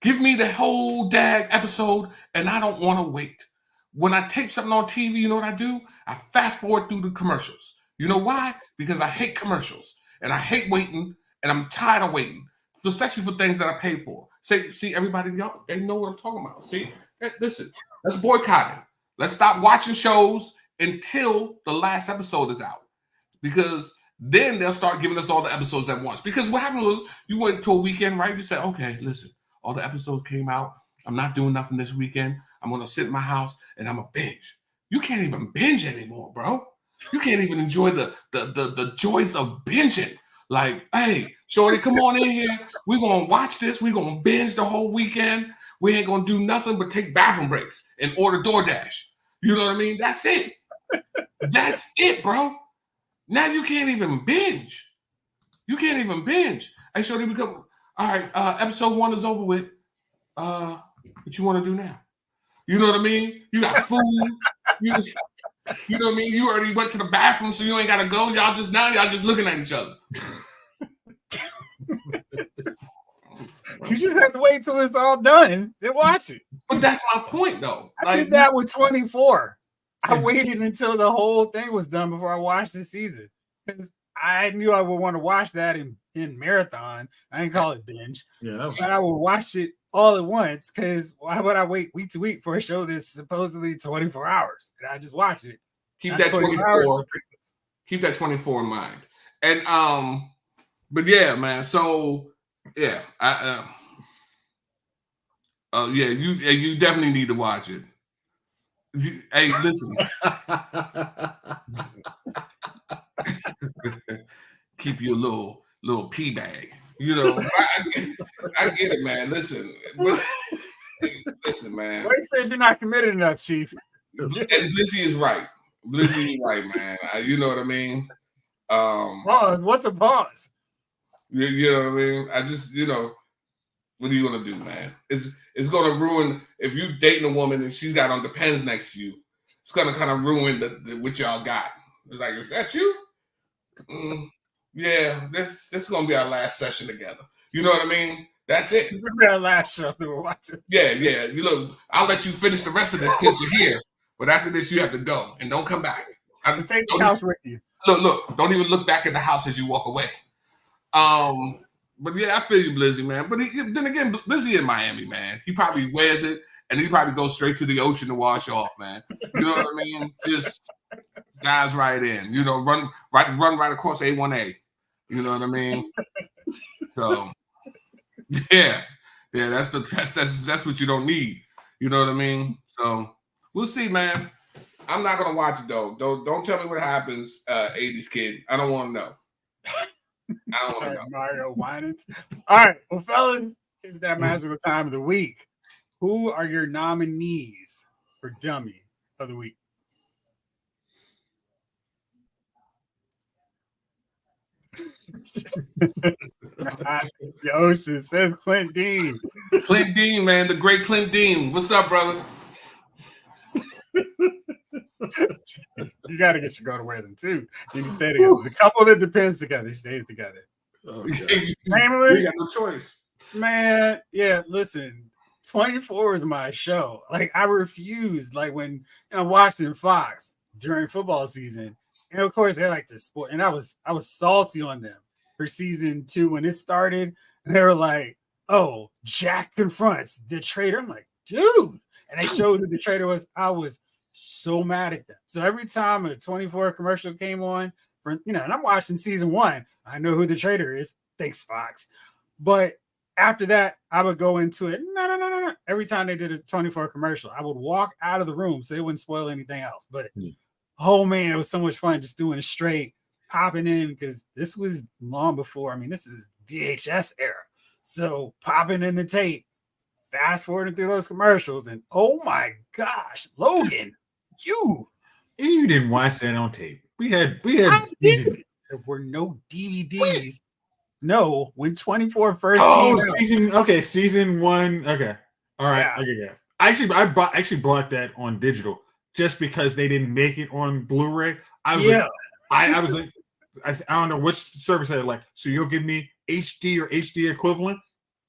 Give me the whole dag episode and I don't want to wait. When I tape something on TV, you know what I do? I fast forward through the commercials. You know why? Because I hate commercials and I hate waiting and I'm tired of waiting. So especially for things that I pay for. See, everybody, y'all, they know what I'm talking about. See, listen, let's boycott it. Let's stop watching shows until the last episode is out. Because then they'll start giving us all the episodes at once. Because what happened was, you went to a weekend, right? You said, okay, listen, all the episodes came out. I'm not doing nothing this weekend. I'm going to sit in my house and I'm going to binge. You can't even binge anymore, bro. You can't even enjoy the joys of binging. Like, hey, shorty, come on in here. We're going to watch this. We're going to binge the whole weekend. We ain't going to do nothing but take bathroom breaks and order DoorDash. You know what I mean? That's it. That's it, bro. Now you can't even binge. You can't even binge. Hey, shorty, all right, episode 1 is over with. What you want to do now? You know what I mean? You got food. You know what I mean? You already went to the bathroom, so you ain't got to go. Y'all just looking at each other. You just have to wait till it's all done then watch it. But that's my point, though. I did that with 24. I waited until the whole thing was done before I watched the season because I knew I would want to watch that in marathon. I didn't call it binge. Yeah, but I would watch it all at once because why would I wait week to week for a show that's supposedly 24 hours? And I just watch it. Keep that 24. Keep that 24 in mind. And but yeah, man. So yeah, you definitely need to watch it. Hey, listen. Keep your little pee bag. You know, I get it, man. Listen, listen, man. Wait says you're not committed enough, Chief. And Blizzy is right. Blizzy is right, man. You know what I mean? Pause. What's a pause? You know what I mean? I just, what are you gonna do, man? It's gonna ruin if you dating a woman and she's got on Depends next to you. It's gonna kind of ruin what y'all got. It's like, is that you? Yeah, this is gonna be our last session together. You know what I mean? That's it. This will be our last show that we're watching. Yeah. You look, I'll let you finish the rest of this because you're here. But after this, you have to go and don't come back. Take the couch with you. Look, don't even look back at the house as you walk away. But yeah, I feel you, Blizzy, man. But then again, Blizzy in Miami, man. He probably wears it and he probably goes straight to the ocean to wash off, man. You know what I mean? Just dives right in. Run right across A1A. You know what I mean? So yeah, that's what you don't need. You know what I mean? So we'll see, man. I'm not gonna watch it though. Don't tell me what happens, 80s kid. I don't want to know. I don't want to know. Mario Winans. All right, well, fellas, it's that magical time of the week. Who are your nominees for Dummy of the Week? The ocean says Clint Dean. Clint Dean, man, the great Clint Dean. What's up, brother? You got to get your go to wear them too. You can stay together. The couple that depends together stays together. Oh, We got no choice, man. Yeah, listen. 24 is my show. Like I refused. Like when watching Fox during football season, and of course they like the sport, and I was salty on them for season 2 when it started. And they were like, "Oh, Jack confronts the traitor." I'm like, dude, and they showed who the traitor was. I was so mad at them. So every time a 24 commercial came on, and I'm watching season 1, I know who the traitor is. Thanks, Fox. But after that, I would go into it. No. Every time they did a 24 commercial, I would walk out of the room so it wouldn't spoil anything else. But oh man, it was so much fun just doing it straight, popping in because this was long before. I mean, this is VHS era. So popping in the tape, fast forwarding through those commercials, and oh my gosh, Logan. You didn't watch that on tape. We had. There were no DVDs. No, when 24 first came out. Season 1. Okay. All right. Yeah. Okay. I bought that on digital just because they didn't make it on Blu-ray. I was like, I don't know which service I had. Like, so you'll give me HD or HD equivalent?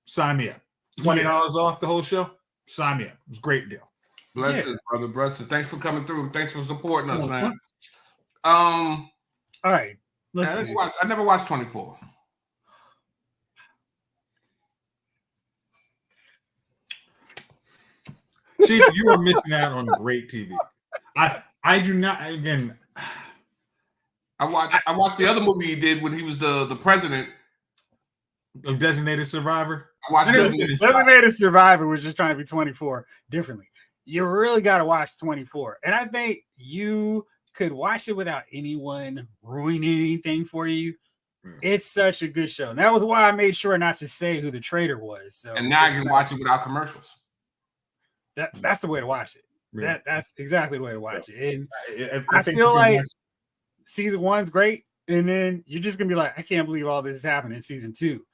Sign me up. $20 off the whole show? Sign me up. It was a great deal. Blessings, brother. Blessings. Thanks for coming through. Thanks for supporting us, man. All right. I never watched 24. Chief, you are missing out on great TV. I do not. Again, I watched the other movie he did when he was the president of Designated Survivor. I watched Designated Survivor was just trying to be 24 differently. You really got to watch 24, and I think you could watch it without anyone ruining anything for you. It's such a good show. And that was why I made sure not to say who the traitor was. So, and now you can watch it without commercials. That's the way to watch it. Yeah. That's exactly the way to watch it. And I feel like season 1's great, and then you're just gonna be like, I can't believe all this is happening in season 2.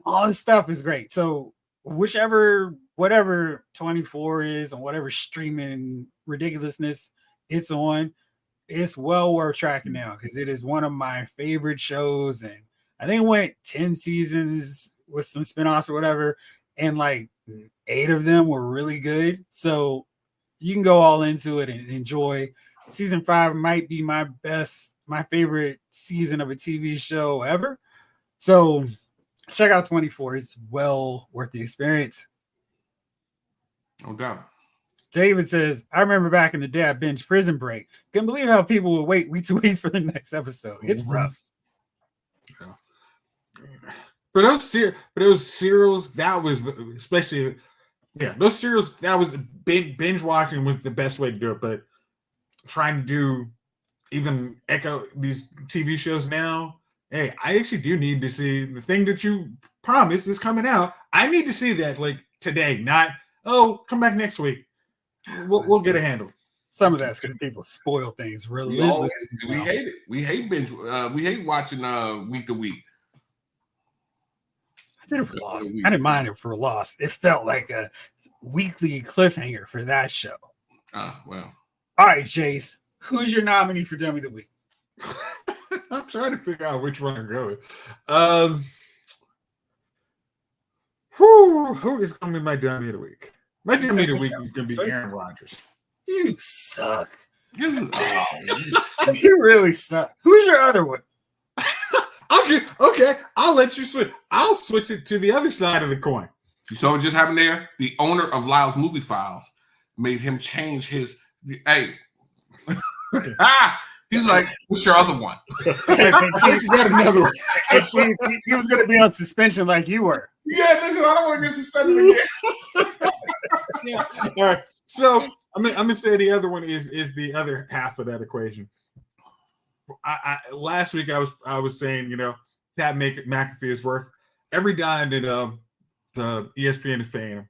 All this stuff is great. So whatever 24 is and whatever streaming ridiculousness it's on, it's well worth tracking down because it is one of my favorite shows. And I think it went 10 seasons with some spinoffs or whatever, and like 8 of them were really good. So you can go all into it and enjoy. Season 5 might be my favorite season of a TV show ever. So check out 24. It's well worth the experience. No doubt. David says, I remember back in the day I binged Prison Break. Couldn't believe how people would wait week to week for the next episode. It's rough. Yeah. For those serials, that was especially those serials, that was binge watching was the best way to do it. But trying to do even echo these TV shows now, hey, I actually do need to see the thing that you promised is coming out. I need to see that like today, not come back next week. We'll get a handle. Some of that's because people spoil things relentlessly. We hate it. We hate binge. We hate watching week to week. I did it for Lost. I didn't mind it for Lost. It felt like a weekly cliffhanger for that show. Well. All right, Chase. Who's your nominee for Dummy of the Week? I'm trying to figure out which one to go with. Who is going to be my Dummy of the Week? My Dummy of the Week is going to be Aaron Rodgers. You suck. You really suck. Who's your other one? Okay, I'll let you switch. I'll switch it to the other side of the coin. You saw what just happened there? The owner of Lyles Movie Files made him change his. Hey, he's like, what's your other one? You got another one. And he was going to be on suspension like you were. Yeah, listen, I don't want to get suspended again. Yeah. All right. So I'm gonna say the other one is the other half of that equation. Last week I was saying, Pat McAfee is worth every dime that the ESPN is paying him.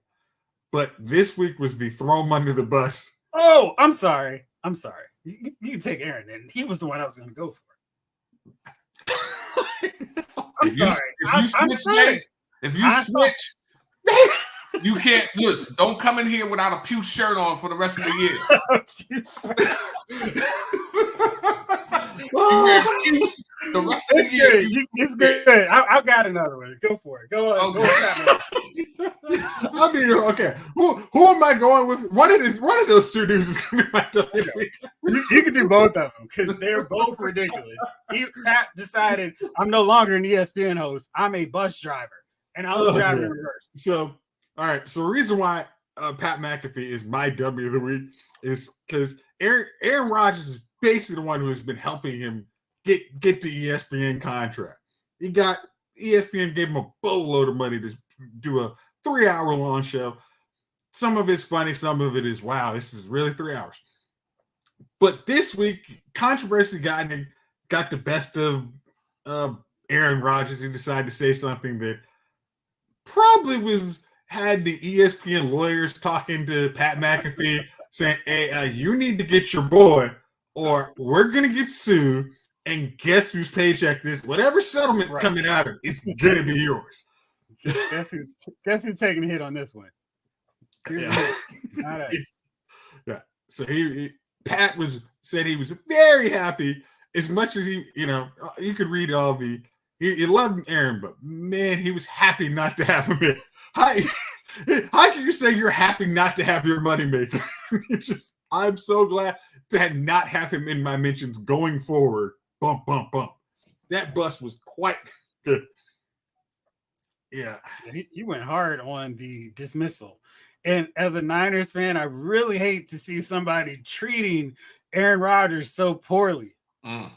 But this week was the throw him under the bus. Oh, I'm sorry. You can take Aaron, and he was the one I was going to go for. I'm sorry. If you switch, you can't. Listen, don't come in here without a Pew shirt on for the rest of the year. You wear Pews the rest of the year. It's good. I've got another one. Go for it. Go on. Okay. I mean, okay. Who am I going with? One of those two dudes is going to be my WWE. You can do both of them because they're both ridiculous. Pat decided I'm no longer an ESPN host. I'm a bus driver, and I was driving in reverse. So, all right. So the reason why Pat McAfee is my W of the week is because Aaron Rodgers is basically the one who has been helping him get the ESPN contract. ESPN gave him a boatload of money to do a 3-hour long show. Some of it's funny, some of it is, wow, this is really 3 hours. But this week, controversy got the best of Aaron Rodgers. He decided to say something that probably had the ESPN lawyers talking to Pat McAfee saying, "Hey, you need to get your boy, or we're gonna get sued." And guess whose paycheck this? Whatever settlement's coming out of, it's gonna be yours. Guess who's taking a hit on this one? Yeah. Not us. Yeah. So Pat said he was very happy. As much as you could read all he loved Aaron, but man, he was happy not to have him in. How can you say you're happy not to have your moneymaker? I'm so glad to not have him in my mentions going forward. Bump, bump, bump. That bus was quite good. Yeah. He went hard on the dismissal. And as a Niners fan, I really hate to see somebody treating Aaron Rodgers so poorly. I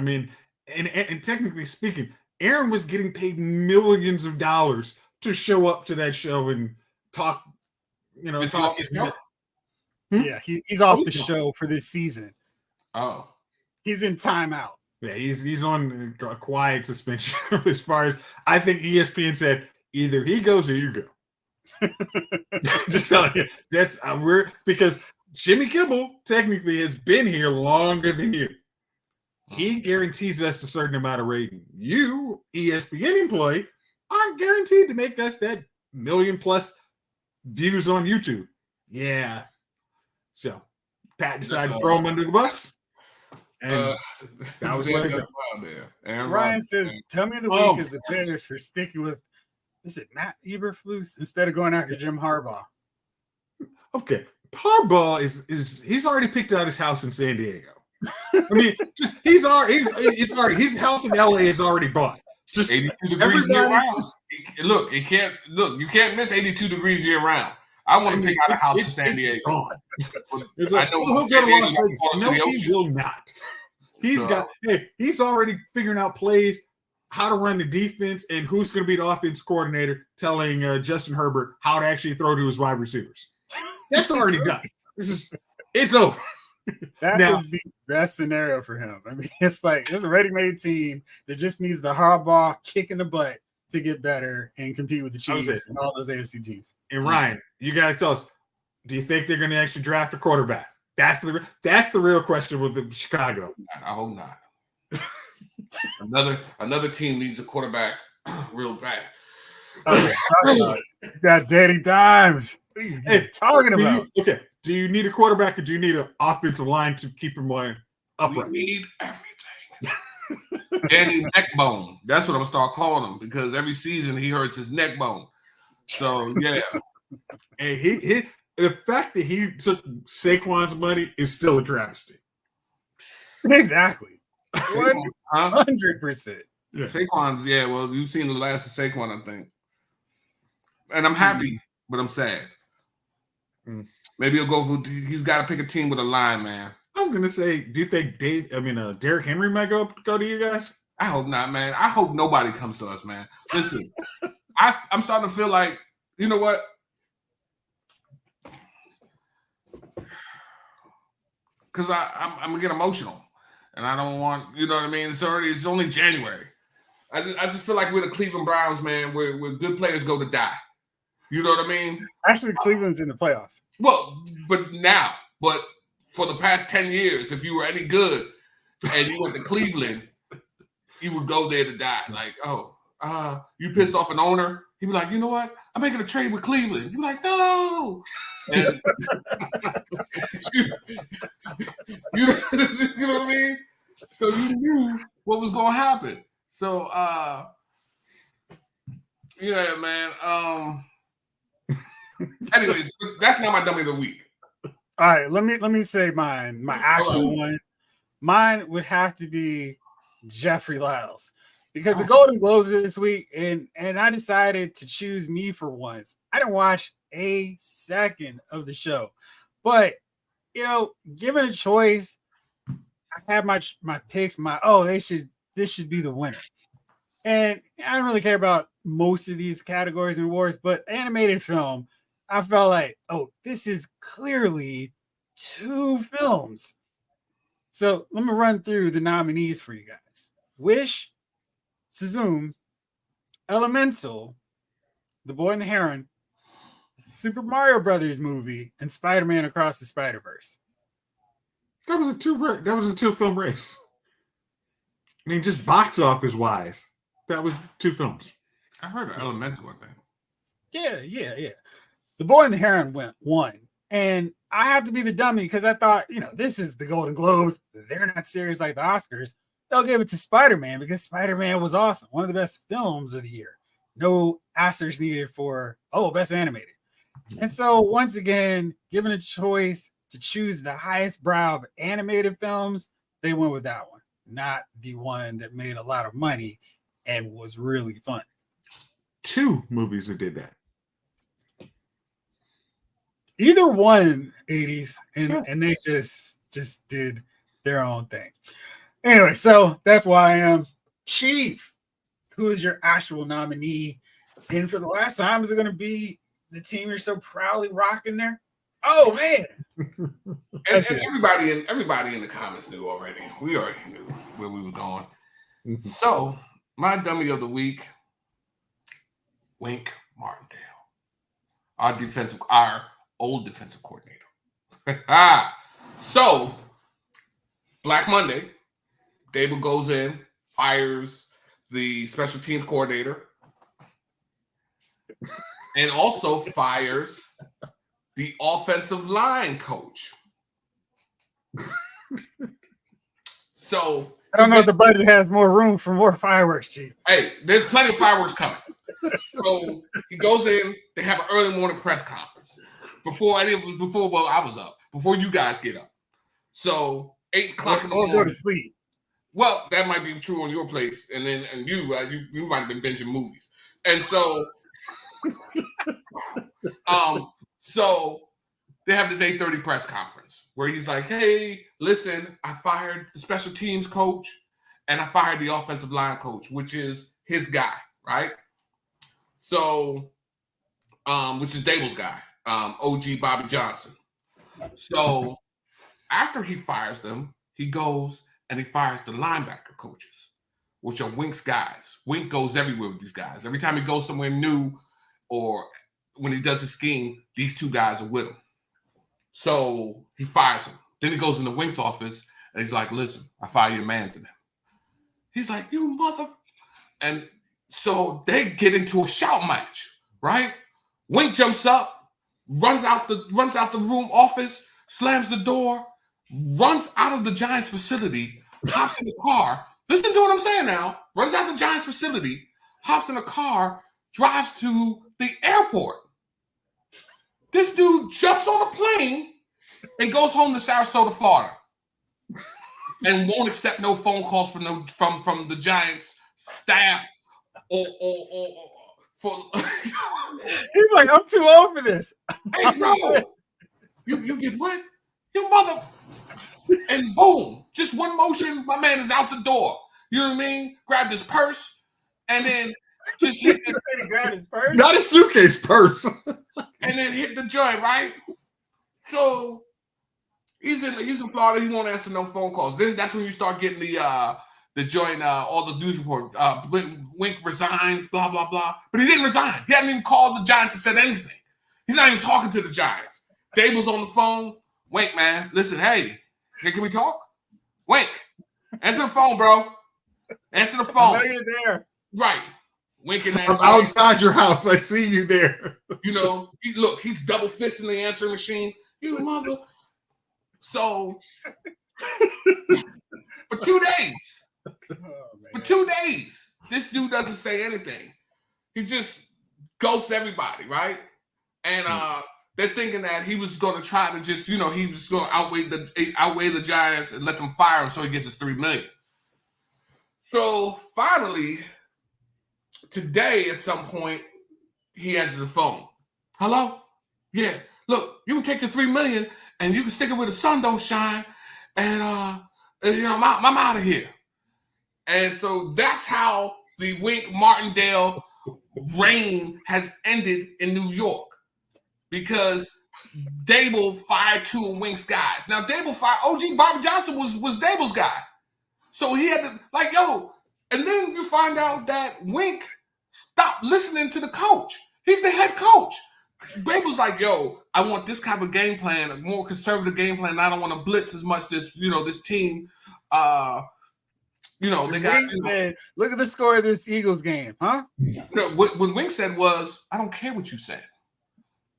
mean, and technically speaking, Aaron was getting paid millions of dollars to show up to that show and talk, talk his head. Yeah, he's off the show for this season. Oh. He's in timeout. Yeah, he's on a quiet suspension as far as I think ESPN said either he goes or you go. Just telling you, that's because Jimmy Kimmel technically has been here longer than you. He guarantees us a certain amount of rating. You, ESPN employee, aren't guaranteed to make us that million+ views on YouTube. Yeah. So Pat decided to throw him under the bus. And that was what it was. Ryan says, "Tell me the week is the Bears for sticking with, is it Matt Eberflus instead of going after Jim Harbaugh?" Okay, Harbaugh is he's already picked out his house in San Diego. I mean, just his house in LA is already bought. Just 82 degrees year round. You can't miss 82 degrees year round. I want to pick out a house in San Diego. It's like, he'll go to Las Vegas. No, he will not. He's already figuring out plays, how to run the defense, and who's going to be the offense coordinator, telling Justin Herbert how to actually throw to his wide receivers. That's already done. It's over. That would be the best scenario for him. I mean, it's like there's a ready-made team that just needs the Harbaugh kick in the butt to get better and compete with the Chiefs and all those AFC teams. And Ryan, you got to tell us, do you think they're going to actually draft a quarterback? That's the real question with the Chicago. I hope not. another team needs a quarterback real bad. Got Danny Dimes. What are you talking about? Do you need a quarterback or do you need an offensive line to keep him upright? We need everything. Danny Neckbone. That's what I'm gonna start calling him because every season he hurts his neck bone. So yeah. And the fact that he took Saquon's money is still a travesty. Exactly. 100%. Yeah. Saquon's, well, you've seen the last of Saquon, I think. And I'm happy, but I'm sad. Maybe he's got to pick a team with a line, man. I was going to say, do you think Derrick Henry might go to you guys? I hope not, man. I hope nobody comes to us, man. Listen, I'm starting to feel like, you know what? Because I'm gonna get emotional, and I don't want, you know what I mean. It's only January. I just feel like we're the Cleveland Browns, man. Where good players go to die. You know what I mean? Actually, Cleveland's in the playoffs. But for the past 10 years, if you were any good and you went to Cleveland, you would go there to die. Like, you pissed off an owner. He'd be like, you know what? I'm making a trade with Cleveland. You're like, no. And, you know what I mean? So you knew what was going to happen. So, yeah, man. Anyways, that's not my dummy of the week. All right, let me say mine. My actual one. Mine would have to be Jeffrey Lyles. Because the Golden Globes are this week, and I decided to choose me for once. I didn't watch a second of the show. But, given a choice, I had my picks, this should be the winner. And I don't really care about most of these categories and awards, but animated film, I felt like, this is clearly 2 films. So let me run through the nominees for you guys. Wish, Suzume, Elemental, The Boy and the Heron, Super Mario Brothers movie and Spider-Man Across the Spider-Verse. That was a two-film race. I mean, just box office wise, that was 2 films. I heard an Elemental, I think. Yeah. The Boy and the Heron won. And I have to be the dummy because I thought, this is the Golden Globes. They're not serious like the Oscars. They'll give it to Spider-Man because Spider-Man was awesome. One of the best films of the year. No Oscars needed for, best animated. And so once again, given a choice to choose the highest brow of animated films, they went with that one, not the one that made a lot of money and was really fun. 2 movies that did that. Either one, 80s, and they just did their own thing. Anyway, so that's why I am. Chief, who is your actual nominee? And for the last time, is it going to be the team you're so proudly rocking there? Oh man! and everybody in the comments knew already. We already knew where we were going. So my dummy of the week, Wink Martindale, our old defensive coordinator. So Black Monday, Dable goes in, fires the special teams coordinator, and also fires the offensive line coach. So I don't know if the budget has more room for more fireworks, Chief. Hey, there's plenty of fireworks coming. So he goes in, they have an early morning press conference. Before I was up, before you guys get up. So 8 o'clock in the morning. Go to sleep. Well, that might be true on your place, and you might have been binging movies. And so so they have this 8:30 press conference where he's like, hey, listen, I fired the special teams coach and I fired the offensive line coach, which is his guy, right? So, which is Dable's guy, OG Bobby Johnson. So after he fires them, he goes and he fires the linebacker coaches, which are Wink's guys. Wink goes everywhere with these guys. Every time he goes somewhere new or when he does a scheme, these 2 guys are with him. So he fires him. Then he goes into Wink's office and he's like, listen, I fire your man to them. He's like, you mother. And so they get into a shout match, right? Wink jumps up, runs out the room office, slams the door, runs out of the Giants facility, hops in the car. Listen to what I'm saying now. Runs out the Giants facility, hops in a car, drives to the airport. This dude jumps on a plane and goes home to Sarasota, Florida, and won't accept no phone calls from the Giants staff or for. He's like, I'm too old for this. Hey, bro, you did what? You mother. And boom, just one motion, my man is out the door. You know what I mean? Grabbed his purse and then just hit his purse. Not a suitcase purse. And then hit the joint, right? So he's in Florida. He won't answer no phone calls. Then that's when you start getting the joint, all the news reports. Wink resigns, blah blah blah. But he didn't resign. He hadn't even called the Giants and said anything. He's not even talking to the Giants. Dable's on the phone. Wink, man, listen, hey, can we talk? Wink, answer the phone, bro. Answer the phone. I know you're there. Right. Winking at I'm outside your house. I see you there. You know, he's double fisting the answering machine. You mother. So for 2 days, this dude doesn't say anything. He just ghosts everybody, right? And they're thinking that he was going to try to just, he was going to outweigh the Giants and let them fire him so he gets his $3 million. So finally, today at some point, he answers the phone. Hello? Yeah. Look, you can take your $3 million and you can stick it where the sun don't shine. And I'm out of here. And so that's how the Wink Martindale reign has ended in New York. Because Dable fired 2 of Wink's guys. Now, Dable fired OG Bobby Johnson was Dable's guy. So he had to, and then you find out that Wink stopped listening to the coach. He's the head coach. Babel's like, yo, I want this type of game plan, a more conservative game plan. I don't want to blitz as much this team. They got. Said, look at the score of this Eagles game, huh? What Wink said was, I don't care what you said.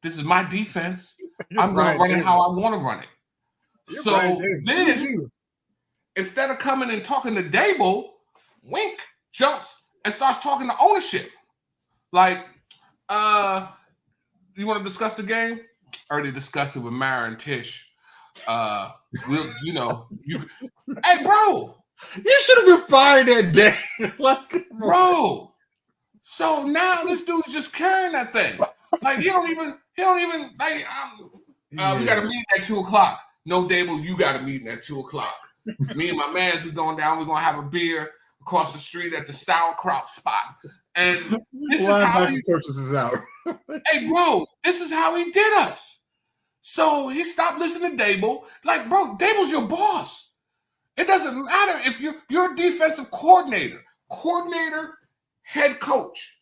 This is my defense. I'm going to run it how I want to run it. So then, instead of coming and talking to Dable, Wink jumps and starts talking to ownership. Like, you want to discuss the game? I already discussed it with Mara and Tish. Hey, bro. You should have been fired that day. Bro. So now this dude's just carrying that thing. Like, he don't even, like, we got a meeting at 2:00. No, Dable, you got a meeting at 2:00. Me and my mans, we're going down. We're going to have a beer across the street at the sauerkraut spot. And this is how he coaches is out. Hey, bro, this is how he did us. So he stopped listening to Dable. Like, bro, Dable's your boss. It doesn't matter if you're a defensive coordinator, head coach.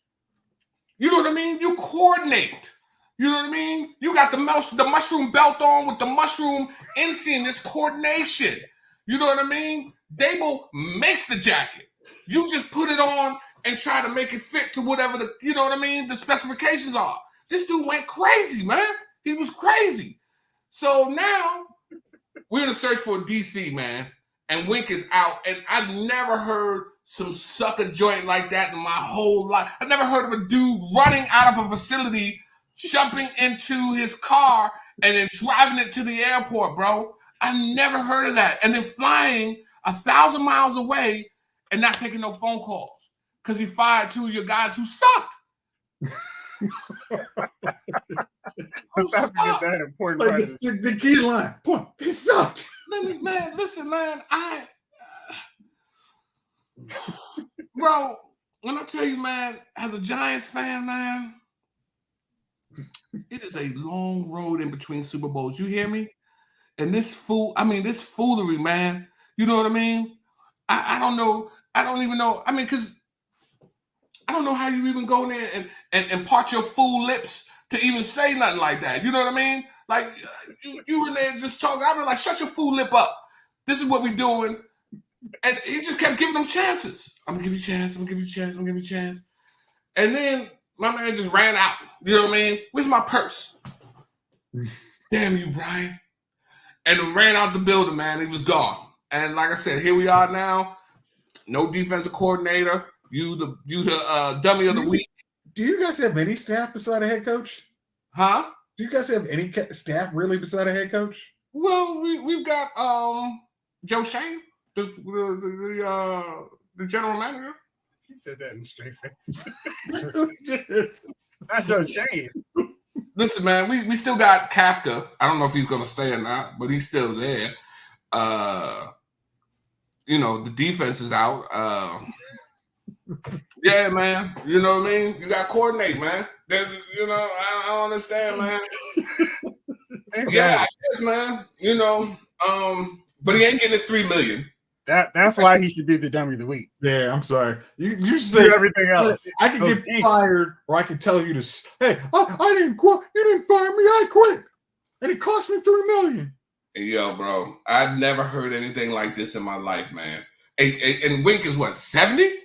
You know what I mean? You coordinate. You know what I mean? You got the mushroom belt on with the mushroom inseam. It's coordination. You know what I mean? Dable makes the jacket. You just put it on and try to make it fit to whatever the specifications are. This dude went crazy, man. He was crazy. So now we're in a search for a DC, man. And Wink is out. And I've never heard some sucker joint like that in my whole life. I never heard of a dude running out of a facility, jumping into his car, and then driving it to the airport, bro. I never heard of that. And then flying 1,000 miles away and not taking no phone calls because he fired 2 of your guys who sucked. That important part of this. The key line. Point. He sucked. Man, listen, man. Bro, when I tell you, man, as a Giants fan, man, it is a long road in between Super Bowls. You hear me? And this foolery, man. You know what I mean? I don't know. I don't even know. I mean, because I don't know how you even go in there and part your fool lips to even say nothing like that. You know what I mean? Like, you in there just talking. I've been like, shut your fool lip up. This is what we're doing. And he just kept giving them chances. I'm going to give you a chance. I'm going to give you a chance. I'm going to give you a chance. And then my man just ran out. You know what I mean? Where's my purse? Damn you, Brian. And ran out the building, man. He was gone. And like I said, here we are now. No defensive coordinator. You the dummy of the week. Do you guys have any staff beside a head coach? Huh? Do you guys have any staff really beside a head coach? Well, we've got Joe Shane, the general manager. He said that in straight face. That's Joe Shane. Listen, man, we still got Kafka. I don't know if he's gonna stay or not, but he's still there. The defense is out. Yeah, man. You know what I mean? You got to coordinate, man. I don't understand, man. Exactly. Yeah, I guess, man. But he ain't getting his $3 million. That's why he should be the dummy of the week. Yeah, I'm sorry. You should say everything else. I can get fired, or I can tell you to. Hey, I didn't quit. You didn't fire me. I quit, and it cost me $3 million. Hey, yo, bro, I've never heard anything like this in my life, man. And Wink is what, 70?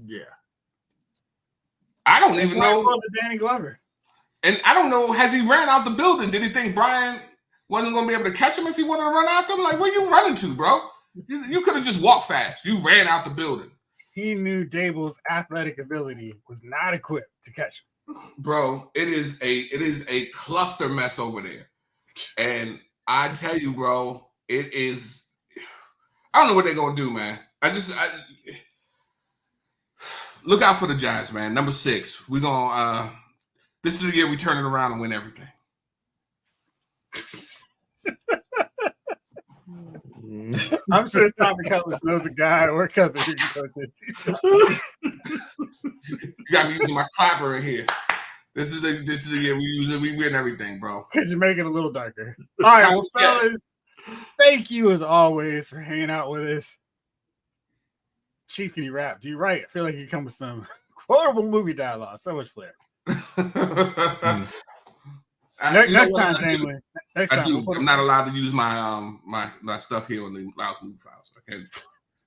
Yeah. I don't even know. Danny Glover. And I don't know, has he ran out the building? Did he think Brian wasn't going to be able to catch him if he wanted to run out them? Like, where you running to, bro? You could have just walked fast. You ran out the building. He knew Dable's athletic ability was not equipped to catch him. Bro, it is a cluster mess over there. And I tell you, bro, it is. I don't know what they're going to do, man. Look out for the Giants, man. Number 6. We're going this is the year we turn it around and win everything. I'm sure Tommy Cutlass knows a guy or cousin who can coach it. You got me using my clapper in here. This is the year we win everything, bro. Could you make it a little darker? All right, well, fellas, thank you as always for hanging out with us. Chief, can you rap? Do you write? I feel like you come with some quotable movie dialogue. So much flair. Next time, Jamie. Next time. I'm not allowed to use my my stuff here on the Lyles Movie Files. Okay.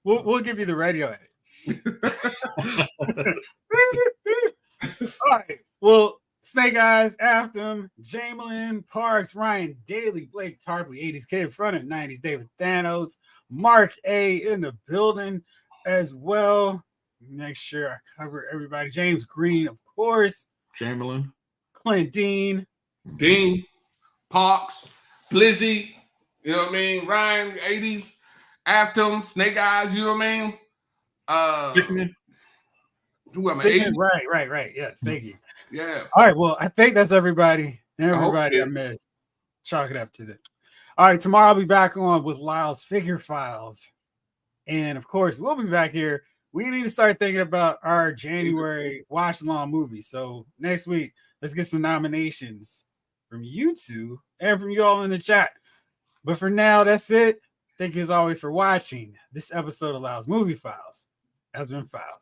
We'll give you the radio edit. All right. Well, Snake Eyes, Afton, Jamelin, Parks, Ryan Daly, Blake Tarpley, 80s Kid, front of 90s, David Thanos, Mark A in the building as well. Make sure I cover everybody. James Green, of course. Jamelin. Clint Dean, Parks, Blizzy, you know what I mean? Ryan, 80s, Afton, Snake Eyes, you know what I mean? Stickman. Who am I? Right. Yes, thank you. Yeah. All right, well, I think that's everybody. I missed. Chalk it up to that. All right, tomorrow I'll be back on with Lyles Figure Files. And of course, we'll be back here. We need to start thinking about our January watch along movies. So next week, let's get some nominations from you two and from you all in the chat. But for now, that's it. Thank you as always for watching. This episode of Lyles Movie Files has been filed.